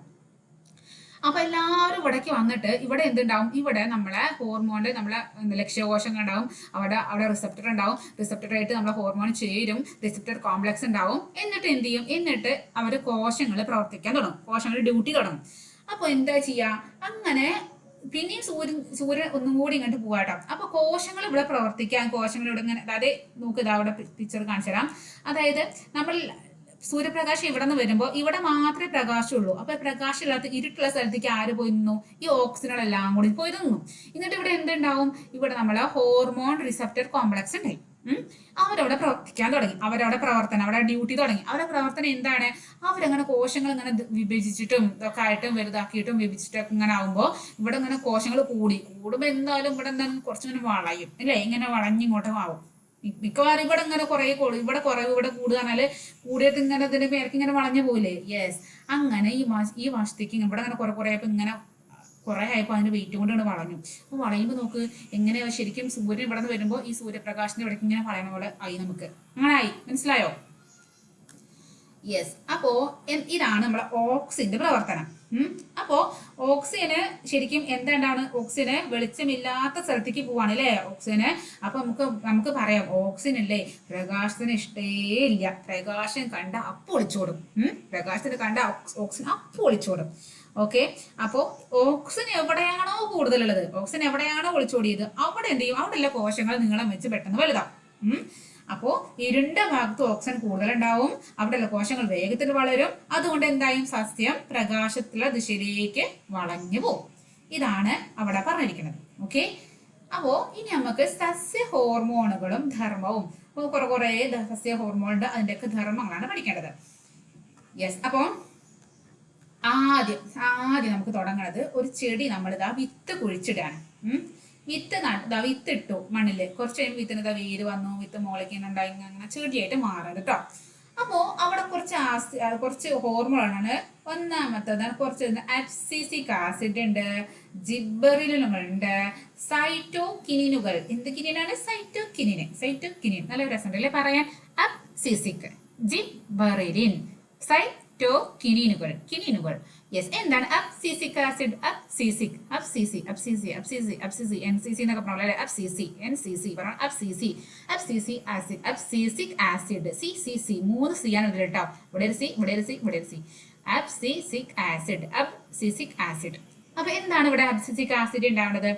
അപ്പൊ എല്ലാവരും ഇവിടേക്ക് വന്നിട്ട് ഇവിടെ എന്തുണ്ടാവും, ഇവിടെ നമ്മളെ ഹോർമോണിന്റെ നമ്മളെ ലക്ഷ്യകോശങ്ങൾ ഉണ്ടാവും, അവിടെ റിസപ്റ്റർ ഉണ്ടാവും. റിസപ്റ്ററായിട്ട് നമ്മളെ ഹോർമോൺ ചേരും, റിസപ്റ്റർ കോംപ്ലക്സ് ഉണ്ടാവും. എന്നിട്ട് എന്ത് ചെയ്യും, എന്നിട്ട് അവര് കോശങ്ങൾ പ്രവർത്തിക്കാൻ തുടങ്ങും, കോശങ്ങൾ ഡ്യൂട്ടി തുടങ്ങും. അപ്പൊ എന്താ ചെയ്യാ, അങ്ങനെ പിന്നെയും സൂര്യൻ ഒന്നും കൂടി ഇങ്ങോട്ട് പോവാട്ടോ. അപ്പൊ കോശങ്ങൾ ഇവിടെ പ്രവർത്തിക്കാൻ, കോശങ്ങൾ ഇവിടെ ഇങ്ങനെ, അതായത് നമുക്ക് ഇതാ അവിടെ പിക്ചർ കാണിച്ചു തരാം. അതായത് നമ്മൾ സൂര്യപ്രകാശം ഇവിടെ നിന്ന് വരുമ്പോൾ ഇവിടെ മാത്രമേ പ്രകാശമുള്ളൂ. അപ്പൊ പ്രകാശം ഇല്ലാത്ത ഇരുട്ടുള്ള സ്ഥലത്തേക്ക് ആര് പോയി നിന്നു, ഈ ഓക്സിജനുകളെല്ലാം കൂടി പോയി നിന്നു. എന്നിട്ട് ഇവിടെ എന്തുണ്ടാവും, ഇവിടെ നമ്മളെ ഹോർമോൺ റിസപ്റ്റർ കോംപ്ലക്സ് ഉണ്ടായി. അവരവിടെ പ്രവർത്തിക്കാൻ തുടങ്ങി, അവരുടെ ഡ്യൂട്ടി തുടങ്ങി. അവരുടെ പ്രവർത്തനം എന്താണ്, അവരങ്ങനെ കോശങ്ങൾ ഇങ്ങനെ വിഭജിച്ചിട്ടും ഇതൊക്കെ ആയിട്ടും വലുതാക്കിയിട്ടും വിഭജിച്ചിട്ടൊക്കെ ഇങ്ങനെ ആവുമ്പോൾ ഇവിടെ ഇങ്ങനെ കോശങ്ങൾ കൂടുമ്പോൾ എന്തായാലും ഇവിടെ എന്താണ് കുറച്ചിങ്ങനെ വളയും അല്ലേ, ഇങ്ങനെ വളഞ്ഞിങ്ങോട്ടും ആവും. മിക്കവാറും ഇവിടെ ഇങ്ങനെ ഇവിടെ കുറവ് ഇവിടെ കൂടുക പറഞ്ഞാല് കൂടിയിട്ട് ഇങ്ങനെ ഇതിന്റെ പേർക്ക് ഇങ്ങനെ വളഞ്ഞു പോകില്ലേ. യെസ്, അങ്ങനെ ഈ വശത്തേക്ക് ഇവിടെ ഇങ്ങനെ കുറെ ഇങ്ങനെ കുറെ ആയപ്പോൾ അതിന് വെയിറ്റ് കൊണ്ട് വളഞ്ഞു. അപ്പൊ വളയുമ്പോൾ നോക്ക് എങ്ങനെയാ ശരിക്കും സൂര്യൻ ഇവിടെ നിന്ന് വരുമ്പോൾ ഈ സൂര്യപ്രകാശത്തിന്റെ ഇവിടേക്ക് ഇങ്ങനെ വളയണ പോലെ ആയി, നമുക്ക് അങ്ങനെ ആയി. മനസ്സിലായോ? യെസ്, അപ്പോ ഇതാണ് നമ്മളെ ഓക്സിജന്റെ പ്രവർത്തനം. അപ്പോ ഓക്സിജന് ശരിക്കും എന്താണ്, ഓക്സിജന് വെളിച്ചമില്ലാത്ത സ്ഥലത്തേക്ക് പോവാണ് അല്ലേ ഓക്സിജന്. അപ്പൊ നമുക്ക് പറയാം, ഓക്സിജൻ അല്ലേ പ്രകാശത്തിന് ഇഷ്ടേ ഇല്ല, പ്രകാശം കണ്ട അപ്പൊ ഒളിച്ചോടും. പ്രകാശത്തിന് കണ്ട ഓക്സിജൻ അപ്പൊ ഒളിച്ചോടും. ഓക്കെ, അപ്പോ ഓക്സിജൻ എവിടെയാണോ കൂടുതലുള്ളത്, ഓക്സിജൻ എവിടെയാണോ ഒളിച്ചോടിയത് അവിടെ എന്ത് ചെയ്യും, അവിടെ ഉള്ള കോശങ്ങൾ നീളം വെച്ച് പെട്ടെന്ന് വലുതാവും. അപ്പോ ഇരുണ്ട ഭാഗത്ത് ഓക്സിജൻ കൂടുതലുണ്ടാവും, അവിടെയുള്ള കോശങ്ങൾ വേഗത്തിൽ വളരും. അതുകൊണ്ട് എന്തായും സസ്യം പ്രകാശത്തിലുള്ള ദിശയിലേക്ക് വളഞ്ഞു പോകും. ഇതാണ് അവിടെ പറഞ്ഞിരിക്കുന്നത്. ഓക്കെ, അപ്പോ ഇനി നമുക്ക് സസ്യ ഹോർമോണുകളും ധർമ്മവും, കുറെ സസ്യ ഹോർമോണുണ്ട്, അതിന്റെയൊക്കെ ധർമ്മങ്ങളാണ് പഠിക്കേണ്ടത്. യെസ്, അപ്പോ ആദ്യം നമുക്ക് തുടങ്ങുന്നത് ഒരു ചെടി നമ്മളിതാ വിത്ത് കുഴിച്ചിടാണ്. വിത്തിട്ടു മണ്ണില്, കുറച്ച് കഴിയുമ്പോൾ വിത്തിന് വേര് വന്നു, വിത്ത് മുളയ്ക്കുന്നുണ്ടായി, അങ്ങനെ ചെടിയായിട്ട് മാറുന്നത് കേട്ടോ. അപ്പോ അവിടെ കുറച്ച് ഹോർമോണാണ്. ഒന്നാമത്തേതാണ് കുറച്ച് അബ്സിസിക് ആസിഡ് ഉണ്ട്, ജിബ്ബറിനുകളുണ്ട്, സൈറ്റോകിനിനുകൾ. എന്ത് കിനിനാണ്? സൈറ്റോകിനിൻ. നല്ല രസമുണ്ട് അല്ലേ പറയാൻ. അബ്സിസിക്, ജിബ്ബറിൻ, സൈറ്റോകിനിനുകൾ കിനിനുകൾ. യെസ്, എന്താണ് അബ്സിസിക് ആസിഡ്? അബ്സിസി എൻസിസി എന്നൊക്കെ പറഞ്ഞാൽ അബ്സിസി എൻസിസി പറഞ്ഞാൽ അബ്സിസി acid, abscisic acid, C 3 C ആണ് ഇതിൽ കേട്ടോ. ഇവിടെ ഒരു സി, ഇവിടെ ഒരു സി, ഇവിടെ ഒരു സി. Abscisic acid. അപ്പൊ എന്താണ് ഇവിടെ അബ്സിസിക് ആസിഡ് ഉണ്ടാവുന്നത്?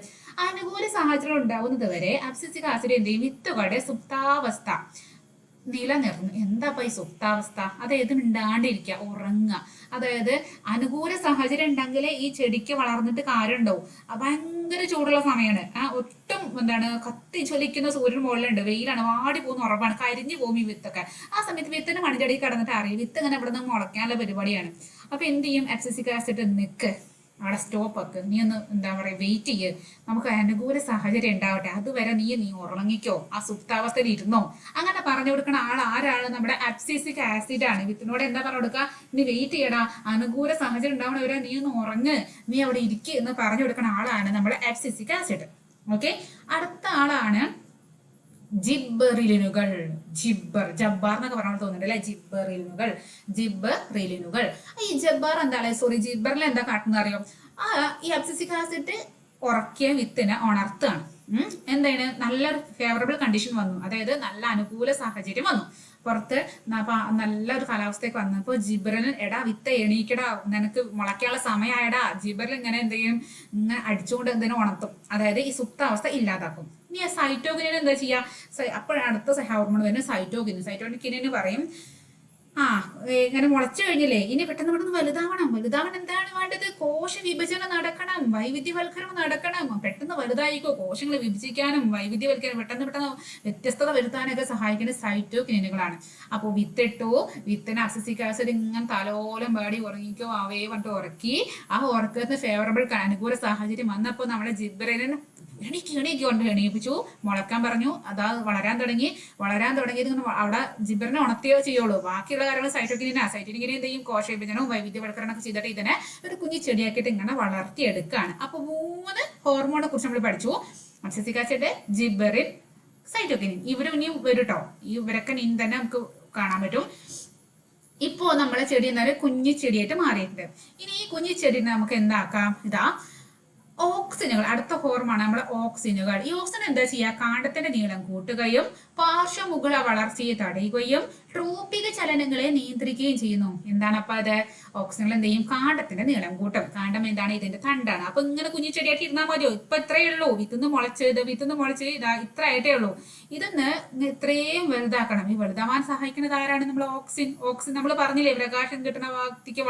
അനുകൂല സാഹചര്യം ഉണ്ടാവുന്നത് വരെ അബ്സിസിക് ആസിഡ് എന്ത് ചെയ്യും? വിത്തുകളുടെ സുപ്താവസ്ഥ നിലനിർന്നു. എന്താ ഈ സുപ്താവസ്ഥ? അതായത് മിണ്ടാണ്ടിരിക്കുക, ഉറങ്ങുക. അതായത് അനുകൂല സാഹചര്യം ഉണ്ടെങ്കിലേ ഈ ചെടിക്ക് വളർന്നിട്ട് കാര്യം ഉണ്ടാവും. ഭയങ്കര ചൂടുള്ള സമയമാണ്, ഒട്ടും കത്തി ജ്വലിക്കുന്ന സൂര്യൻ മുകളിലുണ്ട്, വെയിലാണ്, വാടി പോകുന്ന ഉറപ്പാണ്, കരിഞ്ഞു പോകും ഈ വിത്തൊക്കെ. ആ സമയത്ത് വിത്തിന് മണിച്ചെടി കിടന്നിട്ട് അറിയും വിത്ത് ഇങ്ങനെ ഇവിടെ നിന്ന് മുളയ്ക്കാനുള്ള പരിപാടിയാണ്. അപ്പൊ എന്ത് ചെയ്യും? അബ്സിസിക് ആസിഡ് നിൽക്ക്, അവിടെ സ്റ്റോപ്പ് ആക്ക്, നീ ഒന്ന് വെയിറ്റ് ചെയ്യ്, നമുക്ക് അനുകൂല സാഹചര്യം ഉണ്ടാവട്ടെ, അതുവരെ നീ ഉറങ്ങിക്കോ, ആ സുപ്താവസ്ഥയിൽ ഇരുന്നോ. അങ്ങനെ പറഞ്ഞു കൊടുക്കുന്ന ആൾ ആരാണ്? നമ്മുടെ അബ്സിസിക് ആസിഡ് ആണ്. വിത്തിനോട് എന്താ പറഞ്ഞു കൊടുക്കുക? നീ വെയിറ്റ് ചെയ്യടാ, അനുകൂല സാഹചര്യം ഉണ്ടാവണവരെ നീ ഒന്ന് ഉറങ്ങ്, നീ അവിടെ ഇരിക്കുക എന്ന് പറഞ്ഞു കൊടുക്കുന്ന ആളാണ് നമ്മുടെ അബ്സിസിക് ആസിഡ്. ഓക്കെ, അടുത്ത ആളാണ് ജിബ്ബറിലിനുകൾ. ജബ്ബാർ എന്നൊക്കെ പറഞ്ഞാൽ തോന്നുന്നുണ്ട് അല്ലെ? ജിബ്ബറിലിനുകൾ. ഈ ജിബ്ബറിൽ എന്താ കാട്ടുന്ന അറിയോ? ഈ അബ്സിസിക് ആസിഡ് ഉറക്കിയ വിത്തിനെ ഉണർത്താണ്. എന്താണ്? നല്ലൊരു ഫേവറബിൾ കണ്ടീഷൻ വന്നു, അതായത് നല്ല അനുകൂല സാഹചര്യം വന്നു, പുറത്ത് നല്ലൊരു കാലാവസ്ഥയൊക്കെ വന്നപ്പോ ജിബ്ബറിൽ എടാ വിത്ത് എണീക്കടാ, നിനക്ക് മുളയ്ക്കാനുള്ള സമയമായടാ. ജിബ്ബറിൽ ഇങ്ങനെ എന്ത് ചെയ്യും? ഇങ്ങനെ അടിച്ചുകൊണ്ട് എന്തിനും ഉണർത്തും, അതായത് ഈ സുപ്താവസ്ഥ ഇല്ലാതാക്കും. ഇനി ആ സൈറ്റോകിനിന് എന്താ ചെയ്യാ? അപ്പോഴാണ് അടുത്ത ഹോർമോൺ വരുന്നത് സൈറ്റോകിനിന് പറയും ഇങ്ങനെ മുളച്ചു കഴിഞ്ഞില്ലേ, ഇനി പെട്ടെന്ന് വലുതാവണം. എന്താണ് വേണ്ടത്? കോശ വിഭജനം നടക്കണം, വൈവിധ്യവൽക്കരണം നടക്കണം. പെട്ടെന്ന് വലുതായിക്കോ, കോശങ്ങൾ വിഭജിക്കാനും വൈവിധ്യവൽക്കരണം പെട്ടെന്ന് വ്യത്യസ്തത വരുത്താനൊക്കെ സഹായിക്കുന്ന സൈറ്റോകിനുകളാണ്. അപ്പോൾ വിത്തിന് അബ്സിസിക് ആസിഡ് ഇങ്ങനെ തലോലം പാടി ഉറങ്ങിക്കോ, അവയെ പറഞ്ഞിട്ട് ഉറക്കി. ആ ഉറക്കത്തിന് ഫേവറബിൾ അനുകൂല സാഹചര്യം വന്നപ്പോൾ നമ്മുടെ ജിബ്ബറിനെ കൊണ്ട് എണീപ്പിച്ചു, മുളക്കാൻ പറഞ്ഞു. അതാ വളരാൻ തുടങ്ങിയത് അവിടെ ജിബ്ബറിനെ ഉണർത്തിയോ ചെയ്യുള്ളൂ. ബാക്കിയുള്ള കാര്യങ്ങൾ സൈറ്റോകിനിൻ എന്ത് ചെയ്യും? കോശ വിഭജനവും വൈവിധ്യവൽക്കരണമൊക്കെ ചെയ്തിട്ട് ഇതിനെ ഒരു കുഞ്ഞു ചെടിയാക്കിയിട്ട് ഇങ്ങനെ വളർത്തിയെടുക്കുകയാണ്. അപ്പൊ 3 ഹോർമോണെ കുറിച്ച് നമ്മൾ പഠിച്ചു: അബ്സിസിക് ആസിഡ്, ജിബ്ബറിൻ, സൈറ്റോകിനിൻ. ഇവരും ഇനിയും വരും കേട്ടോ. ഇവരൊക്കെ ഇനി തന്നെ നമുക്ക് കാണാൻ പറ്റും. ഇപ്പോ നമ്മളെ ചെടി എന്നാൽ കുഞ്ഞു ചെടിയായിട്ട് മാറിയിട്ടുണ്ട്. ഇനി ഈ കുഞ്ഞു ചെടിനെ നമുക്ക് എന്താക്കാം? ഓക്സിനുകൾ. അടുത്ത ഹോർമോൺ നമ്മളെ ഓക്സിനുകൾ. ഈ ഓക്സിൻ എന്താ ചെയ്യുക? കാണ്ഡത്തിന്റെ നീളം കൂട്ടുകയും പാർശ്വമുഖ വളർച്ചയെ തടയുകയും ട്രോപ്പിക ചലനങ്ങളെ നിയന്ത്രിക്കുകയും ചെയ്യുന്നു. എന്താണ് അപ്പൊ അത്? ഓക്സിനുകൾ എന്ത് ചെയ്യും? കാണ്ഡത്തിന്റെ നീളം കൂട്ടും. കാണ്ഡം എന്താണ്? ഇതിന്റെ തണ്ടാണ്. അപ്പൊ ഇങ്ങനെ കുഞ്ഞു ചെടിയായിട്ട് ഇരുന്നാൽ മതിയോ? ഇപ്പൊ ഇത്രയേ ഉള്ളൂ, വിത്തുന്ന് മുളച്ച് ഇത്ര ആയിട്ടേ ഉള്ളൂ. ഇതൊന്ന് ഇത്രയും വലുതാക്കണം. ഈ വലുതാവാൻ സഹായിക്കുന്നത് ആരാണ്? നമ്മൾ ഓക്സിൻ നമ്മൾ പറഞ്ഞില്ലേ, പ്രകാശം കിട്ടുന്ന വ്യക്തിക്ക്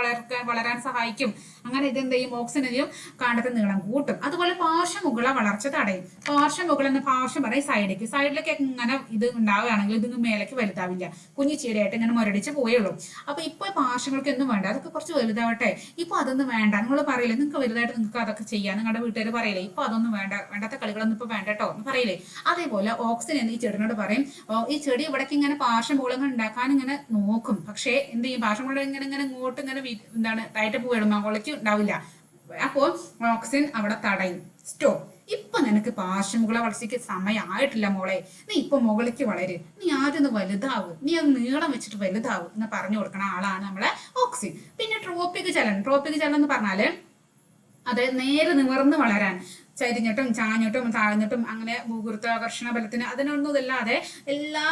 വളരാൻ സഹായിക്കും. അങ്ങനെ ഇതെന്ത് ചെയ്യും? ഓക്സിനെയും കാണ്ഡത്തിന്റെ നീളം കൂട്ടും. അതുപോലെ പാർശ്വമുഖ വളർച്ച തടയും. പാർശ്വമുഖ എന്ന പാർശ്വം പറയും സൈഡിലേക്ക് ഇങ്ങനെ ഇത് ഉണ്ടാവുകയാണെങ്കിൽ ഇതിന് മേലേക്ക് വലുതാവില്ല, കുഞ്ഞു ചെടിയായിട്ട് ഇങ്ങനെ മുരടിച്ച് പോയുള്ളൂ. അപ്പൊ ഇപ്പൊ പാർശ്വങ്ങൾക്ക് ഒന്നും വേണ്ട, അതൊക്കെ കുറച്ച് വലുതാവട്ടെ, ഇപ്പൊ അതൊന്നും വേണ്ട. നിങ്ങൾ പറയില്ലേ നിങ്ങൾക്ക് വലുതായിട്ട് നിങ്ങൾക്ക് അതൊക്കെ ചെയ്യാം, നിങ്ങളുടെ വീട്ടുകാർ പറയില്ലേ ഇപ്പൊ അതൊന്നും വേണ്ടാത്ത കളികളൊന്നും ഇപ്പൊ വേണ്ട കേട്ടോ എന്ന് പറയില്ലേ? അതേപോലെ ഓക്സിൻ എന്ന് ഈ ചെടിനോട് പറയും, ഈ ചെടി ഇവിടേക്ക് ഇങ്ങനെ പാർശ്വമുഖങ്ങൾ ഉണ്ടാക്കാൻ ഇങ്ങനെ നോക്കും. പക്ഷേ എന്ത് ചെയ്യും? പാർശ്വമുഖങ്ങൾ ഇങ്ങനെ ഇങ്ങോട്ട് ഇങ്ങനെ തായിട്ട് പോയിടും, മുകളിലേക്ക് ഉണ്ടാവില്ല. അപ്പോൾ ഓക്സിൻ അവിടെ തടയും. സ്റ്റോപ്പ്. ഇപ്പൊ നിനക്ക് പാർശ്വമുഖ വളർച്ചയ്ക്ക് സമയമായിട്ടില്ല മോളെ, നീ ഇപ്പൊ മുകളിലേക്ക് വളര്, നീ ആദ്യം ഒന്ന് വലുതാവ്, നീ അത് നീളം വെച്ചിട്ട് വലുതാവ് എന്ന് പറഞ്ഞു കൊടുക്കണ ആളാണ് നമ്മളെ ഓക്സിൻ. പിന്നെ ട്രോപ്പിക് ചലനം എന്ന് പറഞ്ഞാല് അത് നേരെ നിവർന്ന് വളരാൻ, ചരിഞ്ഞിട്ടും ചാഞ്ഞിട്ടും താഴ്ന്നിട്ടും അങ്ങനെ ഭൂഗുരുത്വാകർഷണ ബലത്തിന് അതിനൊന്നുമില്ലാതെ എല്ലാ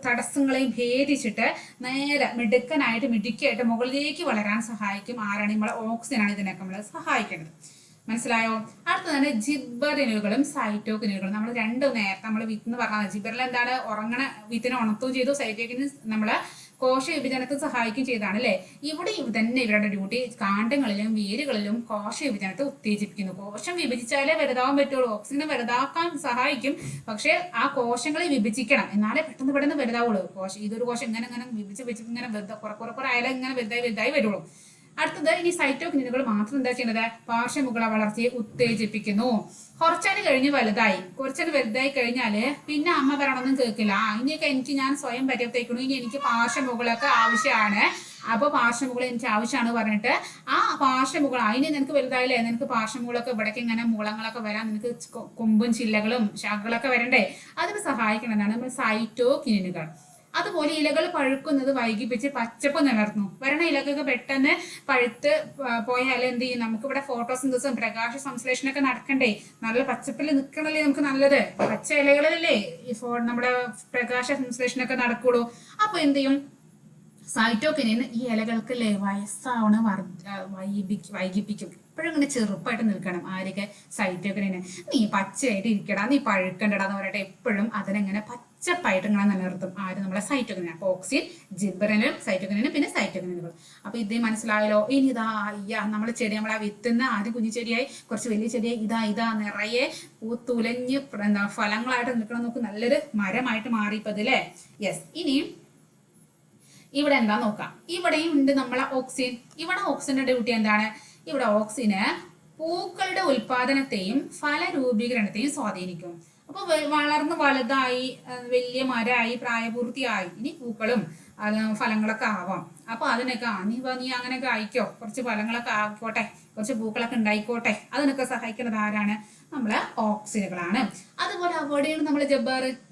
തടസ്സങ്ങളെയും ഭേദിച്ചിട്ട് നേരെ മിടുക്കിയായിട്ട് മുകളിലേക്ക് വളരാൻ സഹായിക്കും ആരാണ്? നമ്മളെ ഓക്സിനാണ് ഇതിനൊക്കെ നമ്മളെ സഹായിക്കുന്നത്. മനസ്സിലായോ? അടുത്തതാണ് ജിബ്ബറിനുകളും സൈറ്റോകിനുകളും. നമ്മൾ രണ്ടും നേരത്തെ നമ്മൾ വിത്ത് പറഞ്ഞത്. ജിബ്ബറിൽ എന്താണ്? ഉറങ്ങണ വിത്തിനെ ഉണർത്തുകയും ചെയ്തു. സൈറ്റോകിന് നമ്മളെ കോശ വിഭജനത്തെ സഹായിക്കുകയും ചെയ്താണ് അല്ലെ? ഇവിടെ തന്നെ ഇവരുടെ ഡ്യൂട്ടി കാണ്ഡങ്ങളിലും വേരുകളിലും കോശ വിഭജനത്തെ ഉത്തേജിപ്പിക്കുന്നു. കോശം വിഭജിച്ചാലേ വലുതാവാൻ പറ്റുള്ളൂ. ഓക്സിജനെ വലുതാക്കാൻ സഹായിക്കും, പക്ഷെ ആ കോശങ്ങളെ വിഭജിക്കണം, എന്നാലേ പെട്ടെന്ന് വലുതാവുള്ളൂ. ഇതൊരു കോശം ഇങ്ങനെ വിഭജിച്ച് ഇങ്ങനെ കുറെ ആയാലും ഇങ്ങനെ വലുതായി വരുള്ളൂ. അടുത്തത് ഇനി സൈറ്റോകിനുകൾ മാത്രം എന്താ ചെയ്യുന്നത്? പാർശ്വമുഖ വളർച്ചയെ ഉത്തേജിപ്പിക്കുന്നു. കുറച്ചാൽ കഴിഞ്ഞ് വലുതായി കഴിഞ്ഞാല് പിന്നെ അമ്മ പറയണമെന്നും കേൾക്കില്ല. ഇനിയൊക്കെ ഞാൻ സ്വയം പര്യത്തേക്കണു, ഇനി എനിക്ക് പാർശ്വമുഖളൊക്കെ ആവശ്യമാണ്, അപ്പൊ പാർശ്വമുഖൾ എനിക്ക് ആവശ്യമാണ് പറഞ്ഞിട്ട് ആ പാർശ്വമുഖൾ അതിന് നിനക്ക് വലുതായില്ലേ, നിനക്ക് പാർശ്വമുഖളൊക്കെ ഇവിടേക്ക് ഇങ്ങനെ മുളങ്ങളൊക്കെ വരാൻ, നിനക്ക് കൊമ്പും ചില്ലകളും ശാഖകളൊക്കെ വരണ്ടേ, അതിന് സഹായിക്കുന്നതാണ് നമ്മൾ സൈറ്റോകിനുകൾ. അതുപോലെ ഇലകൾ പഴുക്കുന്നത് വൈകിപ്പിച്ച് പച്ചപ്പ് നിലനിർത്തുന്നു. വരണ ഇലകൾക്ക് പെട്ടെന്ന് പഴുത്ത് പോയാൽ എന്ത് ചെയ്യും? നമുക്കിവിടെ ഫോട്ടോസിന്തസിസും പ്രകാശ സംശ്ലേഷണമൊക്കെ നടക്കണ്ടേ? നല്ല പച്ചപ്പിൽ നിൽക്കണല്ലേ നമുക്ക് നല്ലത്. പച്ച ഇലകളിലല്ലേ നമ്മുടെ പ്രകാശ സംശ്ലേഷണമൊക്കെ നടക്കുള്ളൂ. അപ്പൊ എന്ത് ചെയ്യും? സൈറ്റോകിനിൻ ഈ ഇലകൾക്കല്ലേ വയസ്സാവണ വൈകിപ്പിക്കും. എപ്പോഴും ഇങ്ങനെ ചെറുപ്പായിട്ട് നിൽക്കണം. ആരൊക്കെ? സൈറ്റോകിനിന്. നീ പച്ചയായിട്ട് ഇരിക്കടാ, നീ പഴുക്കണ്ടടാ എന്ന് പറയട്ടെ എപ്പോഴും അതിനെങ്ങനെ പച്ചപ്പായിട്ട് ഇങ്ങനെ നിലനിർത്തും. ആര്? നമ്മളെ സൈറ്റോകിനിൻ. അപ്പൊ ഓക്സിൻ, ജിബ്ബറിനും സൈറ്റോകിനിനും പിന്നെ സൈറ്റോകിനുകൾ. അപ്പൊ ഇത് മനസ്സിലായല്ലോ. ഇനി ഇതാ നമ്മളെ ചെടി, നമ്മളെ വിത്തുന്ന ആദ്യം കുഞ്ഞു ചെടിയായി കുറച്ച് വലിയ ചെടിയായി ഇതാ നിറയെ പൂത്തുലഞ്ഞ് ഫലങ്ങളായിട്ട് നിൽക്കണം. നോക്ക്, നല്ലൊരു മരമായിട്ട് മാറിയപ്പത് അല്ലേ? യെസ്. ഇനിയും ഇവിടെ എന്താ നോക്കാം. ഇവിടെയും ഉണ്ട് നമ്മളെ ഓക്സിൻ. ഇവിടെ ഓക്സിന്റെ ഡ്യൂട്ടി എന്താണ്? ഇവിടെ ഓക്സിന് പൂക്കളുടെ ഉൽപാദനത്തെയും ഫലരൂപീകരണത്തെയും സ്വാധീനിക്കും. അപ്പൊ വളർന്ന് വലുതായി വലിയ മരമായി പ്രായപൂർത്തിയായി ഇനി പൂക്കളും ഫലങ്ങളൊക്കെ ആവാം. അപ്പൊ അതിനൊക്കെ നീ അങ്ങനെയൊക്കെ ആയിക്കോ, കുറച്ച് ഫലങ്ങളൊക്കെ ആയിക്കോട്ടെ, കുറച്ച് പൂക്കളൊക്കെ ഉണ്ടായിക്കോട്ടെ, അതിനൊക്കെ സഹായിക്കുന്നത് ആരാണ്? നമ്മളെ ഓക്സിനുകളാണ്. അതുപോലെ അവിടെയാണ് നമ്മളെ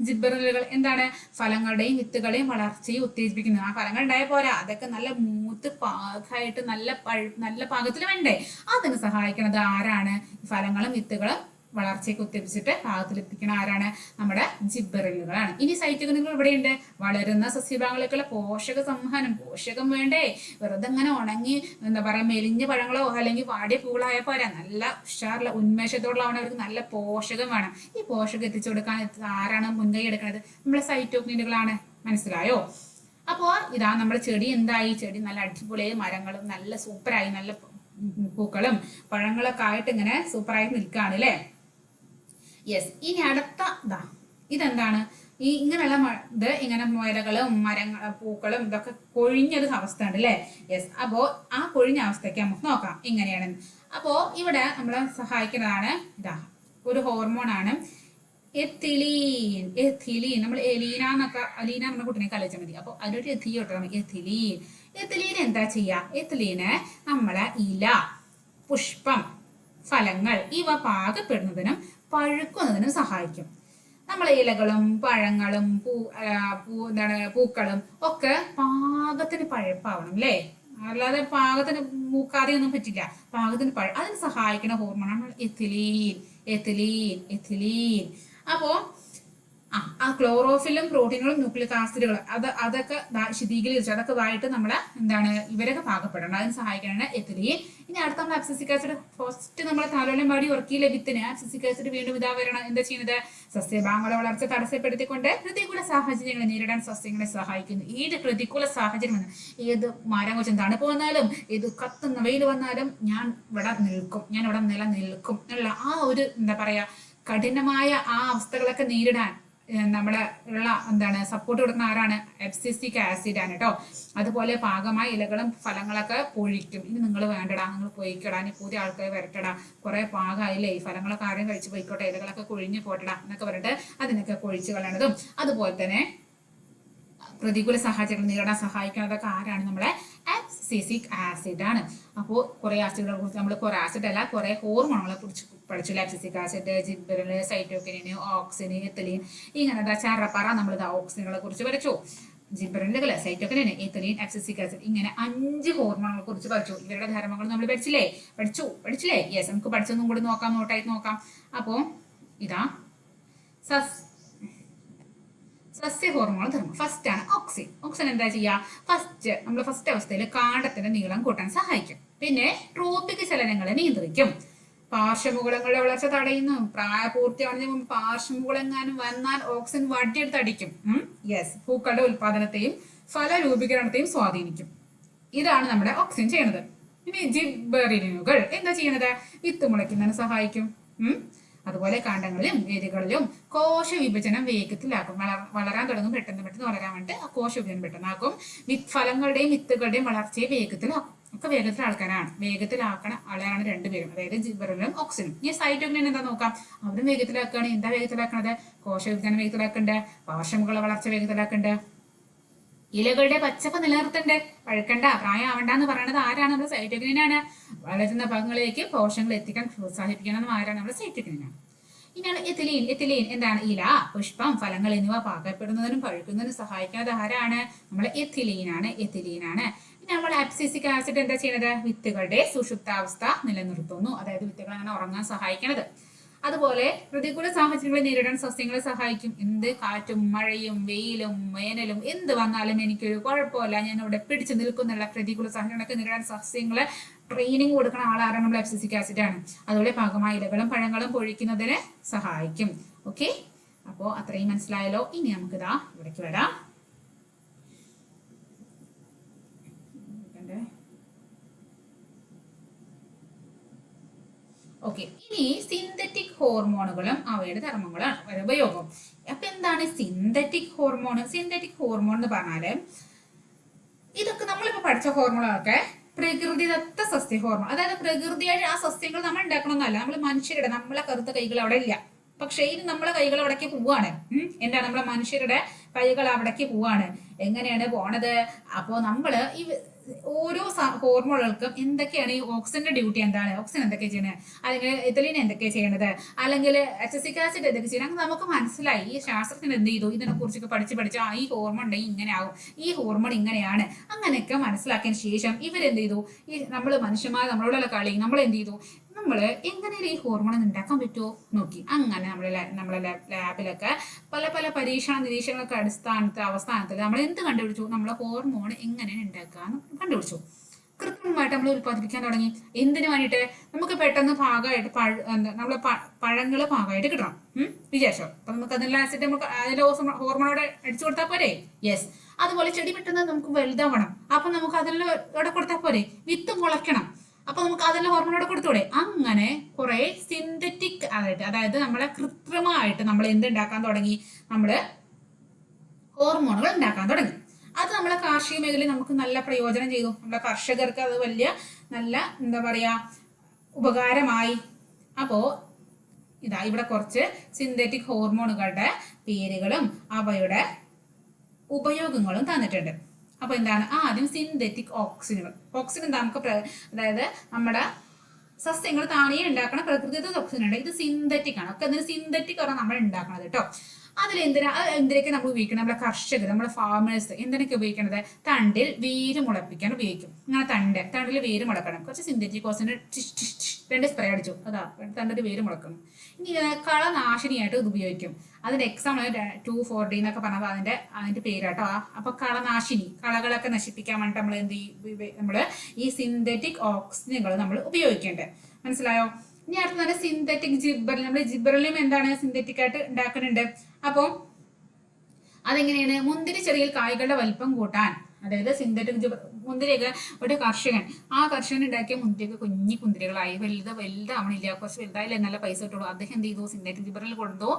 ജിബ്ബറുകൾ എന്താണ്? ഫലങ്ങളുടെയും വിത്തുകളുടെയും വളർച്ചയെ ഉത്തേജിപ്പിക്കുന്നത്. ആ ഫലങ്ങൾ ഉണ്ടായ പോരാ, അതൊക്കെ നല്ല മൂത്ത് പാകമായിട്ട് നല്ല പാകത്തിൽ വേണ്ടേ? അതിന് സഹായിക്കുന്നത് ആരാണ്? ഫലങ്ങളും വിത്തുകളും വളർച്ചയ്ക്ക് ഉത്തേജിപ്പിച്ചിട്ട് പാകത്തിലെത്തിക്കണ ആരാണ്? നമ്മുടെ ജിബ്ബറുകളാണ്. ഇനി സൈറ്റോകിനുകൾ ഇവിടെയുണ്ട്. വളരുന്ന സസ്യഭാഗങ്ങളിലേക്കുള്ള പോഷക സംവഹനം. പോഷകം വേണ്ടേ? വെറുതെ അങ്ങനെ ഉണങ്ങി എന്താ പറയാ മെലിഞ്ഞ പഴങ്ങളോ അല്ലെങ്കിൽ വാടിയ പൂളായ പോരാ, നല്ല ഉഷാറുള്ള ഉന്മേഷത്തോടുള്ള അവർക്ക് നല്ല പോഷകം വേണം. ഈ പോഷകം എത്തിച്ചു കൊടുക്കാൻ ആരാണ് മുൻകൈ എടുക്കുന്നത്? നമ്മളെ സൈറ്റോകിനുകളാണ്. മനസ്സിലായോ? അപ്പോ ഇതാ നമ്മുടെ ചെടി എന്തായി? ചെടി നല്ല അടിപൊളിയായി, മരങ്ങളും നല്ല സൂപ്പറായി, നല്ല പൂക്കളും പഴങ്ങളൊക്കെ ആയിട്ട് ഇങ്ങനെ സൂപ്പറായി നിൽക്കുകയാണ് അല്ലേ? യെസ്. ഇനി അടുത്ത ഇതെന്താണ്? ഈ ഇങ്ങനെയുള്ള ഇത് ഇങ്ങനെ ഇലകളും പൂക്കളും ഇതൊക്കെ കൊഴിഞ്ഞൊരു അവസ്ഥ ഉണ്ട് അല്ലേ? യെസ്. അപ്പോ ആ കൊഴിഞ്ഞ അവസ്ഥയ്ക്ക് നമുക്ക് നോക്കാം എങ്ങനെയാണ്. അപ്പോ ഇവിടെ നമ്മളെ സഹായിക്കുന്നതാണ് ഒരു ഹോർമോണാണ് എഥിലീൻ. നമ്മൾ അലീന എന്ന കുട്ടിനെ കളിച്ചാൽ മതി. അപ്പൊ അതിലൊരു എത്തിയോട്ടാണ് എഥിലീൻ. എഥിലീൻ എന്താ ചെയ്യാ? എഥിലീന് നമ്മളെ ഇല, പുഷ്പം, ഫലങ്ങൾ ഇവ പാകപ്പെടുന്നതിനും പഴുക്കുന്നതിനും സഹായിക്കും. നമ്മളെ ഇലകളും പഴങ്ങളും പൂക്കളും ഒക്കെ പാകത്തിന് പഴുപ്പാവണം അല്ലേ? അല്ലാതെ പാകത്തിന് മൂക്കാതെ ഒന്നും പറ്റില്ല. പാകത്തിന് അതിന് സഹായിക്കുന്ന ഹോർമോണാണ് എഥിലീൻ. അപ്പോ ആ ക്ലോറോഫിലും പ്രോട്ടീനുകളും ന്യൂക്ലിക് ആസിഡുകളും അതൊക്കെ ശീതീകരിച്ച് അതൊക്കെ ആയിട്ട് നമ്മളെ ഇവരൊക്കെ പാകപ്പെടണം. അതിന് സഹായിക്കാനാണ് എഥിലീൻ. ഇനി അടുത്ത നമ്മൾ അബ്സിസിക് ആസിഡ്. ഫസ്റ്റ് നമ്മളെ താലോലം പാടി ഉറക്കിയിലെ വിത്തിന് അബ്സിസിക് ആസിഡ് വീണ്ടും വരണം. എന്താ ചെയ്യുന്നത്? സസ്യഭാഗങ്ങളുടെ വളർച്ച തടസ്സപ്പെടുത്തിക്കൊണ്ട് പ്രതികൂല സാഹചര്യങ്ങളെ നേരിടാൻ സസ്യങ്ങളെ സഹായിക്കുന്നു. ഏത് പ്രതികൂല സാഹചര്യം വന്നാലും, ഏത് മരം കൊച്ചും തണുപ്പ് വന്നാലും, ഏത് കത്തുന്ന വെയിൽ വന്നാലും ഞാൻ ഇവിടെ നിലനിൽക്കും എന്നുള്ള ആ ഒരു കഠിനമായ ആ അവസ്ഥകളൊക്കെ നേരിടാൻ നമ്മളെ ഉള്ള സപ്പോർട്ട് കൊടുക്കുന്ന ആരാണ്? അബ്സിസിക് ആസിഡ് ആണ് കേട്ടോ. അതുപോലെ പാകമായ ഇലകളും ഫലങ്ങളൊക്കെ പൊഴിക്കും. ഇനി നിങ്ങൾ വേണ്ടടാ, നിങ്ങൾ പൊയ്ക്കടാ, ഇനി പുതിയ ആൾക്കാർ വരട്ടടാ, കുറെ പാകമായില്ലേ, ഈ ഫലങ്ങളൊക്കെ ആരെയും കഴിച്ച് പോയിക്കോട്ടെ, ഇലകളൊക്കെ കൊഴിഞ്ഞു പോട്ടടാ എന്നൊക്കെ പറഞ്ഞിട്ട് അതിനൊക്കെ കൊഴിച്ച് കളയണതും അതുപോലെ തന്നെ പ്രതികൂല സാഹചര്യങ്ങൾ നേരിടാൻ സഹായിക്കുന്നതൊക്കെ ആരാണ്? നമ്മളെ അബ്സിസിക് ആസിഡ് ആണ്. അപ്പോൾ കുറെ ആസിഡുകളെ കുറിച്ച് നമ്മൾ കുറെ ആസിഡ് അല്ല കുറെ ഹോർമോണുകളെ കുറിച്ച് പഠിച്ചു. Abscisic acid, ജിബ്ബറിൻ, cytokinin, auxin, ethylene, ഇങ്ങനെ ചറപ്പറ നമ്മൾ ഓക്സിനുകളെ കുറിച്ച് പഠിച്ചു. ജിബ്ബറിൻ, സൈറ്റോകിനിൻ, എഥിലീൻ, അബ്സിസിക് ആസിഡ്, ഇങ്ങനെ 5 ഹോർമോണുകളെ കുറിച്ച് പഠിച്ചു. ഇവരുടെ ധർമ്മങ്ങൾ നമ്മൾ പഠിച്ചില്ലേ? യെസ്. നമുക്ക് പഠിച്ചൊന്നും കൂടി നോട്ടായിട്ട് നോക്കാം. അപ്പോ ഇതാ സസ്യ ഹോർമോൺ ധർമ്മം. ഫസ്റ്റ് ആണ് ഓക്സിൻ. ഓക്സിൻ എന്താ ചെയ്യുക? ഫസ്റ്റ് അവസ്ഥയിൽ കാണ്ഡത്തിന്റെ നീളം കൂട്ടാൻ സഹായിക്കും. പിന്നെ ട്രോപ്പിക് ചലനങ്ങളെ നിയന്ത്രിക്കും. പാർശ്വമുകുളങ്ങളുടെ വളർച്ച തടയുന്നു. പ്രായപൂർത്തിയാവുന്നതിന് മുമ്പ് പാർശ്വമുകുളെങ്ങാനും വന്നാൽ ഓക്സിൻ വടിയെടുത്ത് അടിക്കും. യെസ്. പൂക്കളുടെ ഉൽപാദനത്തെയും ഫലരൂപീകരണത്തെയും സ്വാധീനിക്കും. ഇതാണ് നമ്മുടെ ഓക്സിൻ ചെയ്യണത്. ഇനി ജിബ്ബറിനുകൾ എന്താ ചെയ്യണത്? വിത്ത് മുളയ്ക്കുന്നതിന് സഹായിക്കും. അതുപോലെ കാണ്ഡങ്ങളിലും വേരുകളിലും കോശ വിഭജനം വേഗത്തിലാക്കും. വളരാൻ തുടങ്ങും. പെട്ടെന്ന് വളരാൻ വേണ്ടി ആ കോശ വിഭജനം പെട്ടെന്നാക്കും. ഫലങ്ങളുടെയും വിത്തുകളുടെയും വളർച്ചയെ വേഗത്തിലാക്കും. ഒക്കെ വേഗത്തിലാക്കണ ആളാണ് രണ്ടുപേരും, അതായത് ജിബ്ബറിനും ഓക്സിനും. ഈ സൈറ്റോകിനിൻ എന്താ നോക്കാം. അവരും വേഗത്തിലാക്കുകയാണ്. എന്താ വേഗത്തിലാക്കണത്? കോശ വിഭജനം വേഗത്തിലാക്കണ്ടേ, പാർശ്വമുകള വളർച്ച വേഗത്തിലാക്കണ്ടേ, ഇലകളുടെ പച്ചപ്പ് നിലനിർത്തണ്ടേ, പഴുക്കണ്ട, പ്രായമാവണ്ടെന്ന് പറയുന്നത് ആരാണ്? നമ്മൾ സൈറ്റോകിനാണ്. വളരുന്ന ഭാഗങ്ങളിലേക്ക് പോഷകങ്ങൾ എത്തിക്കാൻ പ്രോത്സാഹിപ്പിക്കണം ആരാണ്? നമ്മൾ സൈറ്റോകിനാണ്. ഇനിയാണ് എത്തിലീൻ. എത്തിലീൻ എന്താണ്? ഇല, പുഷ്പം, ഫലങ്ങൾ എന്നിവ പാകപ്പെടുന്നതിനും പഴുക്കുന്നതിനും സഹായിക്കുന്നത് ആരാണ്? നമ്മളെ എത്തിലീനാണ്. എത്തിലീനാണ്. ഇനി നമ്മൾ അബ്സിസിക് ആസിഡ് എന്താ ചെയ്യുന്നത്? വിത്തുകളുടെ സുഷുപ്താവസ്ഥ നിലനിർത്തുന്നു. അതായത് വിത്തുകൾ അങ്ങനെ ഉറങ്ങാൻ സഹായിക്കണത്. അതുപോലെ പ്രതികൂല സാഹചര്യങ്ങളെ നേരിടാൻ സസ്യങ്ങളെ സഹായിക്കും. എന്ത് കാറ്റും മഴയും വെയിലും വേനലും എന്ത് വന്നാലും എനിക്കൊരു കുഴപ്പമില്ല, ഞാൻ ഇവിടെ പിടിച്ചു നിൽക്കുന്നുള്ള പ്രതികൂല സാഹചര്യങ്ങളൊക്കെ നേരിടാൻ സസ്യങ്ങളെ ട്രെയിനിങ് കൊടുക്കുന്ന ആളാണ് നമ്മൾ അബ്സിസിക് ആസിഡ് ആണ്. അതുപോലെ പാകമായ ഇലകളും പഴങ്ങളും പൊഴിക്കുന്നതിന് സഹായിക്കും. ഓക്കെ, അപ്പോൾ അത്രയും മനസ്സിലായല്ലോ. ഇനി നമുക്കിതാ ഇവിടേക്ക് വരാം. ഓക്കെ, ഇനി സിന്തറ്റിക് ഹോർമോണുകളും അവയുടെ ധർമ്മങ്ങളും ഉപയോഗം. അപ്പൊ എന്താണ് സിന്തറ്റിക് ഹോർമോൺ? സിന്തറ്റിക് ഹോർമോൺ എന്ന് പറഞ്ഞാല് ഇതൊക്കെ നമ്മളിപ്പോ പഠിച്ച ഹോർമോണുകളൊക്കെ പ്രകൃതിദത്ത സസ്യ ഹോർമോൺ, അതായത് പ്രകൃതിയായിട്ട് ആ സസ്യങ്ങൾ നമ്മൾ ഉണ്ടാക്കണമെന്നല്ല. നമ്മൾ മനുഷ്യരുടെ നമ്മളെ കറുത്ത കൈകൾ അവിടെ ഇല്ല, പക്ഷെ ഇത് നമ്മളെ കൈകൾ അവിടേക്ക് പോവാണ്. എന്താണ്? നമ്മളെ മനുഷ്യരുടെ കൈകൾ അവിടേക്ക് പോവാണ്. എങ്ങനെയാണ് പോണത്? അപ്പോ നമ്മള് ഈ ഓരോ ഹോർമോണുകൾക്കും എന്തൊക്കെയാണ് ഈ ഓക്സിജന്റെ ഡ്യൂട്ടി എന്താണ്? ഓക്സിജൻ എന്തൊക്കെ ചെയ്യുന്നത്, അല്ലെങ്കിൽ എത്തലീൻ എന്തൊക്കെ ചെയ്യണത്, അല്ലെങ്കിൽ അബ്സിസിക് ആസിഡ് എന്തൊക്കെ ചെയ്യണം, നമുക്ക് മനസ്സിലായി. ഈ ശാസ്ത്രത്തിന് എന്ത് ചെയ്തു? ഇതിനെ കുറിച്ചൊക്കെ പഠിച്ച് ഈ ഹോർമോൺ ഉണ്ടെങ്കിൽ ഇങ്ങനെ ആവും, ഈ ഹോർമോൺ ഇങ്ങനെയാണ്, അങ്ങനെയൊക്കെ മനസ്സിലാക്കിയതിന് ശേഷം ഇവരെന്ത് ചെയ്തു? ഈ നമ്മള് മനുഷ്യന്മാർ നമ്മളോടുള്ള കളി നമ്മൾ എന്ത് ചെയ്തു? നമ്മള് എങ്ങനെയാണ് ഈ ഹോർമോൺ ഉണ്ടാക്കാൻ പറ്റുമോ നോക്കി. അങ്ങനെ നമ്മളെ ലാബിലൊക്കെ പല പല പരീക്ഷണ നിരീക്ഷണങ്ങളൊക്കെ അവസ്ഥാനത്തിൽ നമ്മൾ എന്ത് കണ്ടുപിടിച്ചു? നമ്മളെ ഹോർമോൺ എങ്ങനെയാണ് ഉണ്ടാക്കാന്ന് കണ്ടുപിടിച്ചു. കൃത്രിമമായിട്ട് നമ്മൾ ഉത്പാദിപ്പിക്കാൻ തുടങ്ങി. എന്തിനു വേണ്ടിയിട്ട്? നമുക്ക് പെട്ടെന്ന് പാകമായിട്ട് നമ്മളെ പഴങ്ങള് പാകമായിട്ട് കിട്ടണം വിചാരിച്ചോ. അപ്പൊ നമുക്ക് അതിനുള്ള ആസിഡ് നമുക്ക് അതിന്റെ ഹോർമോണോടെ അടിച്ചു കൊടുത്താൽ പോരെ? യെസ്. അതുപോലെ ചെടി പെട്ടെന്ന് നമുക്ക് വലുതാവണം, അപ്പൊ നമുക്ക് അതിലുള്ള ഇവിടെ കൊടുത്താൽ പോരെ? വിത്ത് മുളയ്ക്കണം, അപ്പൊ നമുക്ക് അതിന്റെ ഹോർമോണോടെ കൊടുത്തൂടെ? അങ്ങനെ കുറെ സിന്തറ്റിക് അതായത് നമ്മളെ കൃത്രിമമായിട്ട് നമ്മൾ എന്തുണ്ടാക്കാൻ തുടങ്ങി? നമ്മള് ഹോർമോണുകൾ ഉണ്ടാക്കാൻ തുടങ്ങി. അത് നമ്മളെ കാർഷിക മേഖലയിൽ നമുക്ക് നല്ല പ്രയോജനം ചെയ്തു. നമ്മളെ കർഷകർക്ക് അത് വലിയ നല്ല എന്താ പറയാ ഉപകാരമായി. അപ്പോ ഇതാ ഇവിടെ കുറച്ച് സിന്തറ്റിക് ഹോർമോണുകളുടെ പേരുകളും അവയുടെ ഉപയോഗങ്ങളും തന്നിട്ടുണ്ട്. അപ്പൊ എന്താണ്? ആദ്യം സിന്തറ്റിക് ഓക്സിനുകൾ. ഓക്സിൻ എന്താ? നമുക്ക് അതായത് നമ്മുടെ സസ്യങ്ങൾ താനേ ഉണ്ടാക്കണ പ്രകൃതിദത്ത ഓക്സിജൻ ഉണ്ട്. ഇത് സിന്തറ്റിക് ആണ്. ഒക്കെ അതിന് സിന്തറ്റിക് ആണ് നമ്മൾ ഉണ്ടാക്കണത് കേട്ടോ. എന്തിനൊക്കെ നമ്മൾ ഉപയോഗിക്കണം? നമ്മുടെ കർഷകർ, നമ്മുടെ ഫാമേഴ്സ് എന്തിനൊക്കെ ഉപയോഗിക്കണത്? തണ്ടിൽ വേര് മുളപ്പിക്കാൻ ഉപയോഗിക്കും. അങ്ങനെ തണ്ടിൽ വേര് മുളക്കണം. കുറച്ച് സിന്തറ്റിക് ഓക്സിജൻ 2 സ്പ്രേ അടിച്ചു, അതാ തണ്ടിൽ വേര് മുളക്കണം. ഇനി കളനാശിനിയായിട്ട് ഇത് ഉപയോഗിക്കും. അതിന്റെ എക്സാം 2,4-D എന്നൊക്കെ പറഞ്ഞത് അതിന്റെ പേരാട്ടോ. അപ്പൊ കളനാശിനി, കളകളൊക്കെ നശിപ്പിക്കാൻ വേണ്ടിട്ട് നമ്മൾ എന്ത് ചെയ്യും? നമ്മള് ഈ സിന്തറ്റിക് ഓക്സിജനുകൾ നമ്മൾ ഉപയോഗിക്കേണ്ടത്. മനസ്സിലായോ? ഇനി അടുത്ത തന്നെ സിന്തറ്റിക് ജിബ്ബറിൽ. നമ്മൾ ജിബ്ബറിലും എന്താണ് സിന്തറ്റിക് ആയിട്ട് ഉണ്ടാക്കുന്നുണ്ട്. അപ്പോൾ അതെങ്ങനെയാണ്? മുന്തിരി ചെറിയിൽ കായ്കളുടെ വലിപ്പം കൂട്ടാൻ, അതായത് സിന്തറ്റിക് മുന്തിരിയൊക്കെ ഒരു കർഷകൻ, ആ കർഷകൻ ഉണ്ടാക്കിയ മുന്തിരിയൊക്കെ കുഞ്ഞി കുന്തിരികളായി വലുതാവണില്ല, കുറച്ച് വലുതായില്ല, നല്ല പൈസ കിട്ടുള്ളൂ. അദ്ദേഹം എന്ത് ചെയ്തു? സിന്തറ്റിക് ജിബ്ബറിൽ കൊടുത്തു,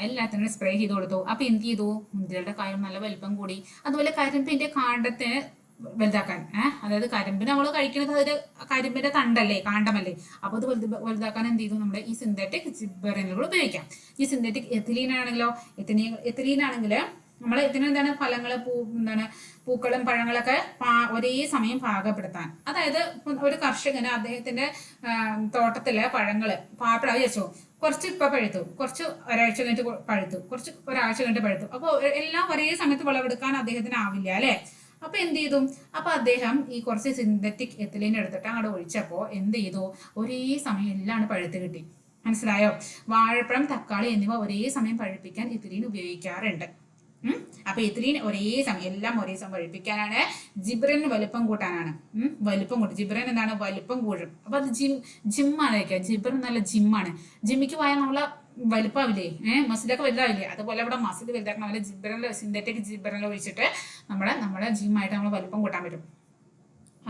എല്ലാത്തിനും സ്പ്രേ ചെയ്ത് കൊടുത്തു. അപ്പൊ എന്ത് ചെയ്തു? മുന്തിരിയുടെ കായം നല്ല വലിപ്പം കൂടി. അതുപോലെ കരിമ്പിന്റെ കാണ്ടത്തിന് വലുതാക്കാൻ, അതായത് കരിമ്പിന് നമ്മൾ കഴിക്കുന്നത് അതൊരു കരിമ്പിന്റെ തണ്ടല്ലേ, കാണ്ടമല്ലേ. അപ്പൊ അത് വലുതാക്കാൻ എന്ത് ചെയ്തു? നമ്മുടെ ഈ സിന്തറ്റിക് ജിബ്ബറിനുകൾ ഉപയോഗിക്കാം. ഈ സിന്തറ്റിക് എത്തിലീൻ ആണെങ്കിലോ, എത്തിലീൻ ആണെങ്കിൽ നമ്മൾ ഇതിനെന്താണ്? ഫലങ്ങള് പൂക്കളും പഴങ്ങളൊക്കെ ഒരേ സമയം പാകപ്പെടുത്താൻ. അതായത് ഒരു കർഷകന് അദ്ദേഹത്തിന്റെ തോട്ടത്തിലെ പഴങ്ങള് പാപ്പട വെച്ചോ, കുറച്ച് ഇപ്പൊ പഴുത്തു, കുറച്ച് ഒരാഴ്ച കഴിഞ്ഞിട്ട് പഴുത്തു, കുറച്ച് ഒരാഴ്ച കഴിഞ്ഞിട്ട് പഴുത്തു. അപ്പൊ എല്ലാം ഒരേ സമയത്ത് വിളവെടുക്കാൻ അദ്ദേഹത്തിന് ആവില്ല അല്ലെ. അപ്പൊ എന്ത് ചെയ്തു? അപ്പൊ അദ്ദേഹം ഈ കുറച്ച് സിന്തറ്റിക് എത്തിലീൻ എടുത്തിട്ട് അങ്ങോട്ട് ഒഴിച്ചപ്പോ എന്ത് ചെയ്തു? ഒരേ സമയം എല്ലാം പഴുത്ത് കിട്ടി. മനസ്സിലായോ? വാഴപ്പഴം, തക്കാളി എന്നിവ ഒരേ സമയം പഴുപ്പിക്കാൻ എത്തിലീൻ ഉപയോഗിക്കാറുണ്ട്. അപ്പൊ എത്തിലീൻ എല്ലാം ഒരേ സമയം പഴുപ്പിക്കാനാണ്. ജിബ്രന് വലുപ്പം കൂട്ടാനാണ്. വലുപ്പം കൂട്ടും. ജിബ്രൻ എന്താണ്? വലുപ്പം കൂടും. അപ്പൊ അത് ജിമ്മാണ് വയ്ക്കുക. ജിബ്രൻ നല്ല ജിമ്മാണ്. ജിമ്മിക്ക് പോയാൽ നമ്മളെ വലുപ്പാവില്ലേ? മസിലൊക്കെ വലുതാവില്ലേ? അതുപോലെ ഇവിടെ മസിൽ വലുതാക്കണം. നമ്മളെ ജിബ്രനിൽ സിന്തറ്റിക് ജിബ്രനിൽ ഒഴിച്ചിട്ട് നമ്മുടെ ജിമ്മായിട്ട് നമ്മൾ വലുപ്പം കൂട്ടാൻ പറ്റും.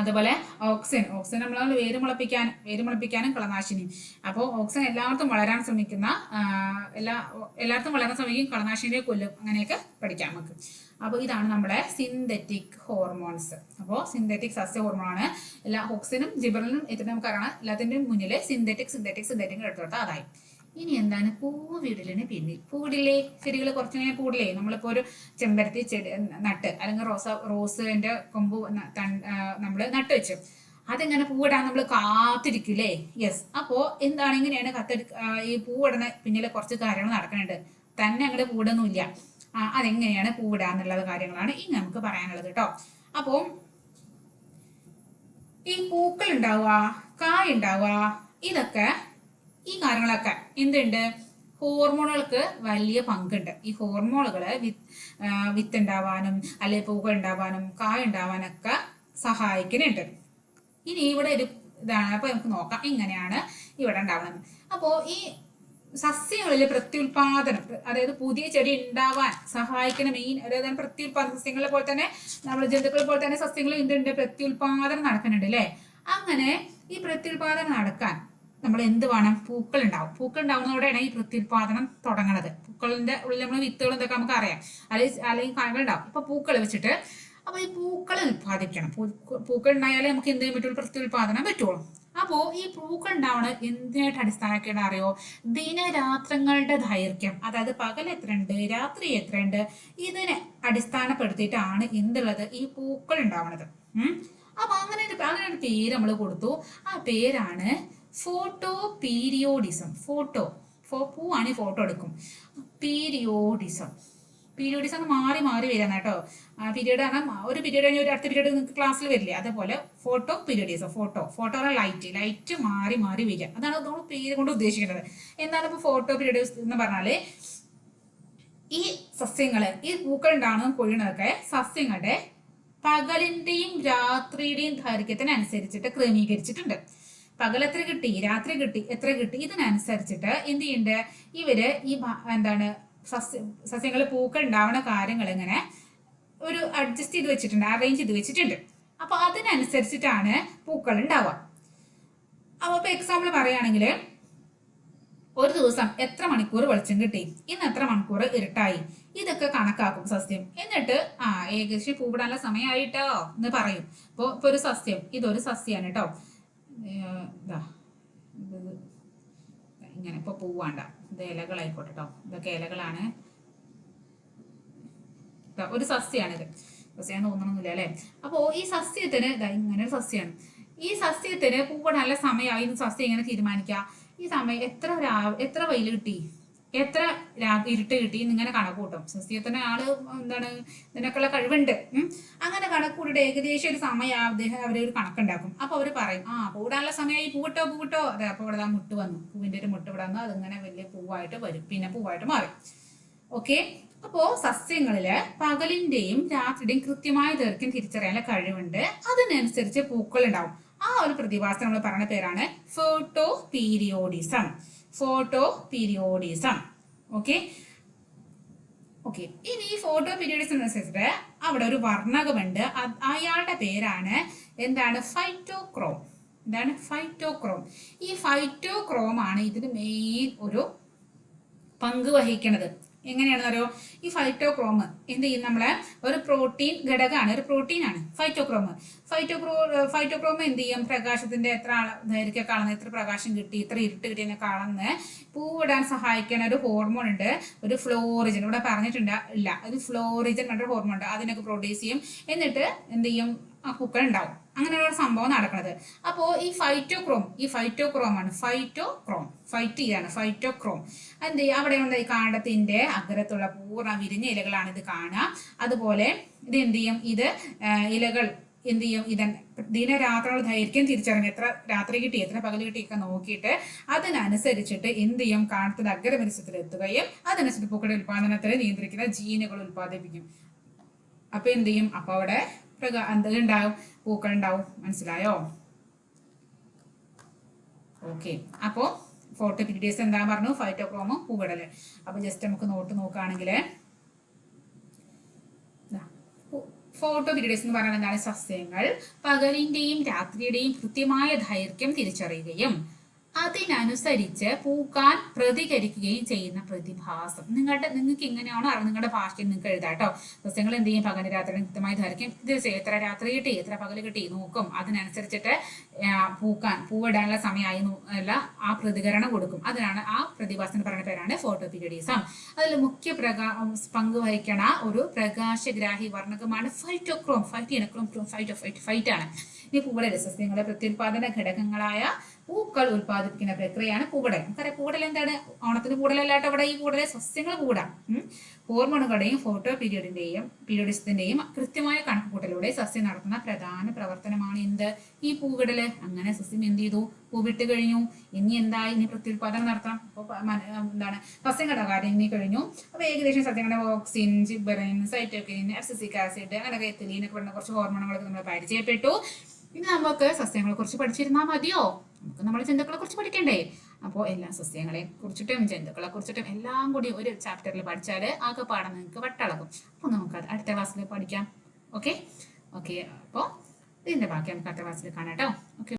അതുപോലെ ഓക്സിജൻ നമ്മൾ വേര് മുളപ്പിക്കാനും കളനാശിനി. അപ്പോൾ ഓക്സിജൻ എല്ലായിടത്തും വളരാൻ ശ്രമിക്കും, കളനാശിനിയെ കൊല്ലും. അങ്ങനെയൊക്കെ പഠിക്കാം നമുക്ക്. അപ്പോൾ ഇതാണ് നമ്മുടെ സിന്തറ്റിക് ഹോർമോൺസ്. അപ്പോൾ സിന്തറ്റിക് സസ്യ ഹോർമോണാണ്. എല്ലാ ഓക്സിജനും ജിബ്രലിനും എത്തിനും നമുക്ക് അറിയണം. എല്ലാത്തിൻ്റെയും മുന്നിൽ സിന്തറ്റിക് എടുത്തു കൊടുത്താൽ അതായി. ഇനി എന്താണ്? പൂവിടലിന് പിന്നിൽ. പൂവിടില്ലേ? ചെടികൾ കുറച്ചിങ്ങനെ പൂടില്ലേ? നമ്മളിപ്പോ ഒരു ചെമ്പരത്തി ചെടി നട്ട്, അല്ലെങ്കിൽ റോസിന്റെ കൊമ്പ് നമ്മൾ നട്ട് വെച്ചു. അതെങ്ങനെ പൂവിടാൻ നമ്മൾ കാത്തിരിക്കൂലേ? യെസ്. അപ്പോൾ എന്താണ്, ഇങ്ങനെയാണ് ഈ പൂവിടുന്ന പിന്നിലെ കുറച്ച് കാര്യങ്ങൾ നടക്കുന്നുണ്ട്. തന്നെ അങ്ങോട്ട് പൂവിടൊന്നുമില്ല. അതെങ്ങനെയാണ് പൂവിടാന്നുള്ള കാര്യങ്ങളാണ് ഇനി നമുക്ക് പറയാനുള്ളത് കേട്ടോ. അപ്പോൾ ഈ പൂക്കൾ ഉണ്ടാവുക, കായ ഉണ്ടാവുക, ഇതൊക്കെ ഈ കാര്യങ്ങളൊക്കെ എന്തുണ്ട്, ഹോർമോണുകൾക്ക് വലിയ പങ്കുണ്ട്. ഈ ഹോർമോണുകള് വിത്ത് ഉണ്ടാവാനും അല്ലെ പൂക്കൾ ഉണ്ടാവാനും കായ ഉണ്ടാവാനൊക്കെ സഹായിക്കുന്നുണ്ട്. ഇനി ഇവിടെ ഒരു ഇതാണ്. അപ്പൊ നമുക്ക് നോക്കാം എങ്ങനെയാണ് ഇവിടെ ഉണ്ടാവുന്നത്. അപ്പോ ഈ സസ്യങ്ങളിൽ പ്രത്യുൽപാദനം, അതായത് പുതിയ ചെടി ഉണ്ടാവാൻ സഹായിക്കുന്ന മെയിൻ, അതായത് പ്രത്യുൽപാദന സസ്യങ്ങളെ പോലെ തന്നെ നമ്മൾ ജന്തുക്കളെ പോലെ തന്നെ സസ്യങ്ങൾ എന്തുണ്ട്, പ്രത്യുൽപാദനം നടക്കുന്നുണ്ട് അല്ലെ. അങ്ങനെ ഈ പ്രത്യുൽപാദനം നടക്കാൻ നമ്മൾ എന്ത് വേണം, പൂക്കൾ ഉണ്ടാവും. പൂക്കൾ ഉണ്ടാവുന്നതോടെയാണ് ഈ പ്രത്യുൽപാദനം തുടങ്ങുന്നത്. പൂക്കളിന്റെ ഉള്ളിൽ നമ്മൾ വിത്തുകൾ എന്തൊക്കെ നമുക്ക് അറിയാം, അല്ലെങ്കിൽ കായകൾ ഉണ്ടാവും. ഇപ്പൊ പൂക്കൾ വെച്ചിട്ട് അപ്പൊ ഈ പൂക്കൾ ഉൽപ്പാദിപ്പിക്കണം. പൂക്കൾ ഉണ്ടായാലേ നമുക്ക് എന്ത് ചെയ്യാൻ പറ്റുള്ളൂ, പ്രത്യുൽപാദനം പറ്റുള്ളൂ. അപ്പോ ഈ പൂക്കൾ ഉണ്ടാവണത് എന്തിനായിട്ട് അടിസ്ഥാനമാക്കിയാണ് അറിയോ, ദിനരാത്രങ്ങളുടെ ദൈർഘ്യം, അതായത് പകൽ എത്രയുണ്ട് രാത്രി എത്രയുണ്ട്, ഇതിനെ അടിസ്ഥാനപ്പെടുത്തിയിട്ടാണ് എന്തുള്ളത്, ഈ പൂക്കൾ ഉണ്ടാവണത്. അപ്പൊ അങ്ങനെ ഒരു പേര് നമ്മൾ കൊടുത്തു. ആ പേരാണ് ഫോട്ടോ പീരിയോഡിസം. പൂവാണ് ഫോട്ടോ എടുക്കും. പീരിയോഡിസം മാറി മാറി വരാൻ കേട്ടോ. പീരീഡ് ആണ്, ഒരു പീരീഡ് കഴിഞ്ഞ് ഒരു അടുത്ത പീരീഡ് നിങ്ങൾക്ക് ക്ലാസ്സിൽ വരില്ലേ, അതേപോലെ ഫോട്ടോ പീരിയോഡിസം. ഫോട്ടോ ലൈറ്റ് മാറി മാറി വരിക, അതാണ് നമ്മൾ പേര് കൊണ്ട് ഉദ്ദേശിക്കുന്നത്. എന്താണ് ഇപ്പൊ ഫോട്ടോ പീരിയോഡിസം എന്ന് പറഞ്ഞാല്, ഈ സസ്യങ്ങള്, ഈ പൂക്കൾ ഉണ്ടാകുന്നതും കൊഴിയുന്നതൊക്കെ സസ്യങ്ങളുടെ പകലിന്റെയും രാത്രിയുടെയും ദൈർഘ്യത്തിനനുസരിച്ചിട്ട് ക്രമീകരിച്ചിട്ടുണ്ട്. പകൽ എത്ര കിട്ടി, രാത്രി എത്ര കിട്ടി, ഇതിനനുസരിച്ചിട്ട് എന്ത് ചെയ്യുന്നുണ്ട്, ഇവര് ഈ എന്താണ് സസ്യങ്ങൾ പൂക്കൾ ഉണ്ടാവുന്ന കാര്യങ്ങൾ ഇങ്ങനെ ഒരു അഡ്ജസ്റ്റ് ചെയ്ത് വെച്ചിട്ടുണ്ട്, അറേഞ്ച് ചെയ്ത് വെച്ചിട്ടുണ്ട്. അപ്പൊ അതിനനുസരിച്ചിട്ടാണ് പൂക്കൾ ഉണ്ടാവുക. അപ്പൊ ഇപ്പൊ എക്സാമ്പിൾ പറയുകയാണെങ്കിൽ, ഒരു ദിവസം എത്ര മണിക്കൂർ വെളിച്ചം കിട്ടി, ഇന്ന് എത്ര മണിക്കൂർ ഇരുട്ടായി, ഇതൊക്കെ കണക്കാക്കും സസ്യം. എന്നിട്ട് ഏകദേശം പൂവിടാനുള്ള സമയമായിട്ടോ എന്ന് പറയും. ഇപ്പൊ ഒരു സസ്യം, ഇതൊരു സസ്യമാണ് കേട്ടോ. ഇങ്ങനെ ഇപ്പൊ പൂവാണ്ട, ഇത് ഇലകളായിക്കോട്ടെ കേട്ടോ. ഇതൊക്കെ ഇലകളാണ്. ഒരു സസ്യമാണിത്. സസ്യം തോന്നണമെന്നില്ല അല്ലെ. അപ്പോ ഈ സസ്യത്തിന് ഇങ്ങനെ ഒരു സസ്യമാണ്. ഈ സസ്യത്തിന് പൂവിടാനുള്ള സമയമായി സസ്യം ഇങ്ങനെ തീരുമാനിക്കുക. ഈ സമയം എത്ര വെയിൽ കിട്ടി, എത്ര ഇരുട്ട് കിട്ടി എന്നിങ്ങനെ കണക്ക് കൂട്ടും. സസ്യത്തിന് എന്താണ്, ഇതിനൊക്കെയുള്ള കഴിവുണ്ട്. അങ്ങനെ കണക്ക് കൂട്ടിട്ട് ഏകദേശം ഒരു സമയം അവരൊരു കണക്കുണ്ടാക്കും. അപ്പൊ അവര് പറയും, പൂവിടാനുള്ള സമയമായി, പൂവിട്ടോ. അതെ, അപ്പൊ ഇവിടെ മുട്ട് വന്നു, പൂവിന്റെ ഒരു മുട്ട് ഇവിടെ വന്നു, അതിങ്ങനെ വലിയ പൂവായിട്ട് വരും, പിന്നെ പൂവായിട്ട് മാറും. ഓക്കെ. അപ്പോ സസ്യങ്ങളില് പകലിന്റെയും രാത്രിയുടെയും കൃത്യമായ ദൈർഘ്യം തിരിച്ചറിയാനുള്ള കഴിവുണ്ട്. അതിനനുസരിച്ച് പൂക്കൾ ഉണ്ടാവും. ആ ഒരു പ്രതിഭാസം നമ്മൾ പറയുന്ന പേരാണ് ഫോട്ടോ പീരിയോഡിസം. ഓക്കെ. ഇനി ഈ ഫോട്ടോ പീരിയോഡിസം അനുസരിച്ചിട്ട് അവിടെ ഒരു വർണ്ണകമുണ്ട്. അയാളുടെ പേരാണ് എന്താണ്, ഫൈറ്റോക്രോം. ഈ ഫൈറ്റോക്രോം ആണ് ഇതിന് മെയിൻ ഒരു പങ്ക് വഹിക്കുന്നത്. എങ്ങനെയാണെന്ന് അറിയോ, ഈ ഫൈറ്റോക്രോം എന്ത് ചെയ്യും, നമ്മളെ ഒരു പ്രോട്ടീൻ ഘടകമാണ്, ഒരു പ്രോട്ടീനാണ് ഫൈറ്റോക്രോം എന്ത് ചെയ്യും, പ്രകാശത്തിന്റെ എത്ര ദൈർഘ്യമൊക്കെ അളന്ന്, എത്ര പ്രകാശം കിട്ടി, എത്ര ഇരുട്ട് കിട്ടിയെന്നൊക്കെ അളന്ന് പൂവിടാൻ സഹായിക്കുന്ന ഒരു ഹോർമോൺ ഉണ്ട്, ഒരു ഫ്ലോറിജൻ. ഇവിടെ പറഞ്ഞിട്ടുണ്ട് ഇല്ല, ഒരു ഫ്ലോറിജൻ എന്നൊരു ഹോർമോൺ ഉണ്ട്, അതിനൊക്കെ പ്രൊഡ്യൂസ് ചെയ്യും. എന്നിട്ട് എന്ത് ചെയ്യും, പൂക്കൾ ഉണ്ടാവും. അങ്ങനെ ഒരു സംഭവം നടക്കുന്നത്. അപ്പോ ഈ ഫൈറ്റോക്രോം ആണ്. ഫൈറ്റോക്രോം എന്ത് ചെയ്യും, അവിടെ ഉണ്ട് ഈ കാണ്ഡത്തിന്റെ അഗ്രത്തുള്ള പൂർണ്ണ വിരിഞ്ഞ ഇലകളാണ് ഇത് കാണുക. അതുപോലെ ഇത് എന്ത് ചെയ്യും, ഇത് ഇലകൾ എന്ത് ചെയ്യും, ദിനരാത്രങ്ങളുടെ ദൈർഘ്യം തിരിച്ചറിഞ്ഞ് എത്ര രാത്രി കിട്ടി, എത്ര പകൽ കിട്ടിയൊക്കെ നോക്കിയിട്ട് അതിനനുസരിച്ചിട്ട് എന്ത് ചെയ്യും, കാണ്ഡത്തിന്റെ അഗ്രപരിസരത്തിൽ എത്തുകയും അതിനനുസരിച്ച് പൂക്കളുടെ ഉൽപാദനത്തെ നിയന്ത്രിക്കുന്ന ജീനുകൾ ഉൽപ്പാദിപ്പിക്കും. അപ്പൊ എന്ത് ചെയ്യും, അപ്പൊ അവിടെ എന്തുണ്ടാവും, പൂക്കൾ ഉണ്ടാവും. മനസ്സിലായോ? ഓക്കെ. അപ്പോ ഫോട്ടോ പീരിയോഡിസം എന്താ പറഞ്ഞു, ഫൈറ്റോക്രോമും പൂവിടല്. അപ്പൊ ജസ്റ്റ് നമുക്ക് നോക്കുകയാണെങ്കിൽ, ഫോട്ടോ പീരിയോഡിസം എന്ന് പറയുന്നത് എന്താണ്, സസ്യങ്ങൾ പകലിന്റെയും രാത്രിയുടെയും കൃത്യമായ ദൈർഘ്യം തിരിച്ചറിയുകയും അതിനനുസരിച്ച് പൂക്കാൻ പ്രതികരിക്കുകയും ചെയ്യുന്ന പ്രതിഭാസം. നിങ്ങൾക്ക് ഇങ്ങനെയാണോ അറിയാം, നിങ്ങളുടെ ഭാഷയിൽ നിങ്ങൾക്ക് എഴുതാം കേട്ടോ. സസ്യങ്ങൾ എന്ത് ചെയ്യും? പകൽ രാത്രി കൃത്യമായി ധരിക്കും. ഇത് എത്ര രാത്രി കിട്ടി, എത്ര പകൽ കിട്ടി നോക്കും. അതിനനുസരിച്ചിട്ട് പൂവിടാനുള്ള സമയമായി അല്ല ആ പ്രതികരണം കൊടുക്കും. അതിനാണ് ആ പ്രതിഭാസത്തിന് പറയുന്ന പേരാണ് ഫോട്ടോപീരിയഡിസം. അതിൽ മുഖ്യ പങ്ക് വഹിക്കണ ഒരു പ്രകാശഗ്രാഹി വർണ്ണകമാണ് ഫൈറ്റോക്രോം. ഫൈറ്റ് ആണ്. ഇനി പൂവിടൽ സസ്യങ്ങളുടെ പ്രത്യുൽപാദന ഘടകങ്ങളായ പൂക്കൾ ഉൽപ്പാദിപ്പിക്കുന്ന പ്രക്രിയയാണ് പൂവിടൽ. നമുക്കറിയാം പൂവിടൽ എന്താണ്? ഓണത്തിന് പൂവിടലല്ലാട്ടോ ഇവിടെ. ഈ പൂവിടലെ സസ്യങ്ങൾ പൂവിടാം. ഹോർമോണുകളുടെയും പീരിയഡിസത്തിന്റെയും കൃത്യമായ കണക്കുകൂട്ടലൂടെ സസ്യം നടത്തുന്ന പ്രധാന പ്രവർത്തനമാണ് എന്ത്? ഈ പൂവിടല്. അങ്ങനെ സസ്യം എന്ത് ചെയ്തു? പൂവിട്ട് കഴിഞ്ഞു. ഇനി എന്തായി? ഇനി പ്രത്യുൽപാദനം നടത്തണം. അപ്പോൾ എന്താണ് സസ്യങ്ങളുടെ കാര്യം ഇനി കഴിഞ്ഞു. അപ്പൊ ഏകദേശം സസ്യങ്ങളുടെ ഓക്സിൻ, ജിബറിൻ, സൈറ്റോകിൻ, അബ്സിസിക് ആസിഡ്, അങ്ങനെ എത്തിലീൻ ഒക്കെ പറഞ്ഞ കുറച്ച് ഹോർമോണുകളൊക്കെ നമ്മൾ പരിചയപ്പെട്ടു. ഇനി നമുക്ക് സസ്യങ്ങളെ കുറിച്ച് പഠിച്ചിരുന്നാൽ മതിയോ? നമുക്ക് നമ്മൾ ജന്തുക്കളെ കുറിച്ച് പഠിക്കണ്ടേ? അപ്പോൾ എല്ലാ സസ്യങ്ങളെ കുറിച്ചിട്ടും ജന്തുക്കളെ കുറിച്ചിട്ടും എല്ലാം കൂടി ഒരു ചാപ്റ്ററിൽ പഠിച്ചാൽ ആകെ പാഠം നിങ്ങൾക്ക് വട്ടളകും. അപ്പോൾ നമുക്കത് അടുത്ത ക്ലാസ്സിൽ പഠിക്കാം. ഓക്കെ. അപ്പോൾ ഇതിന്റെ ബാക്കി നമുക്ക് അടുത്ത ക്ലാസ്സിൽ കാണാം കേട്ടോ. ഓക്കെ.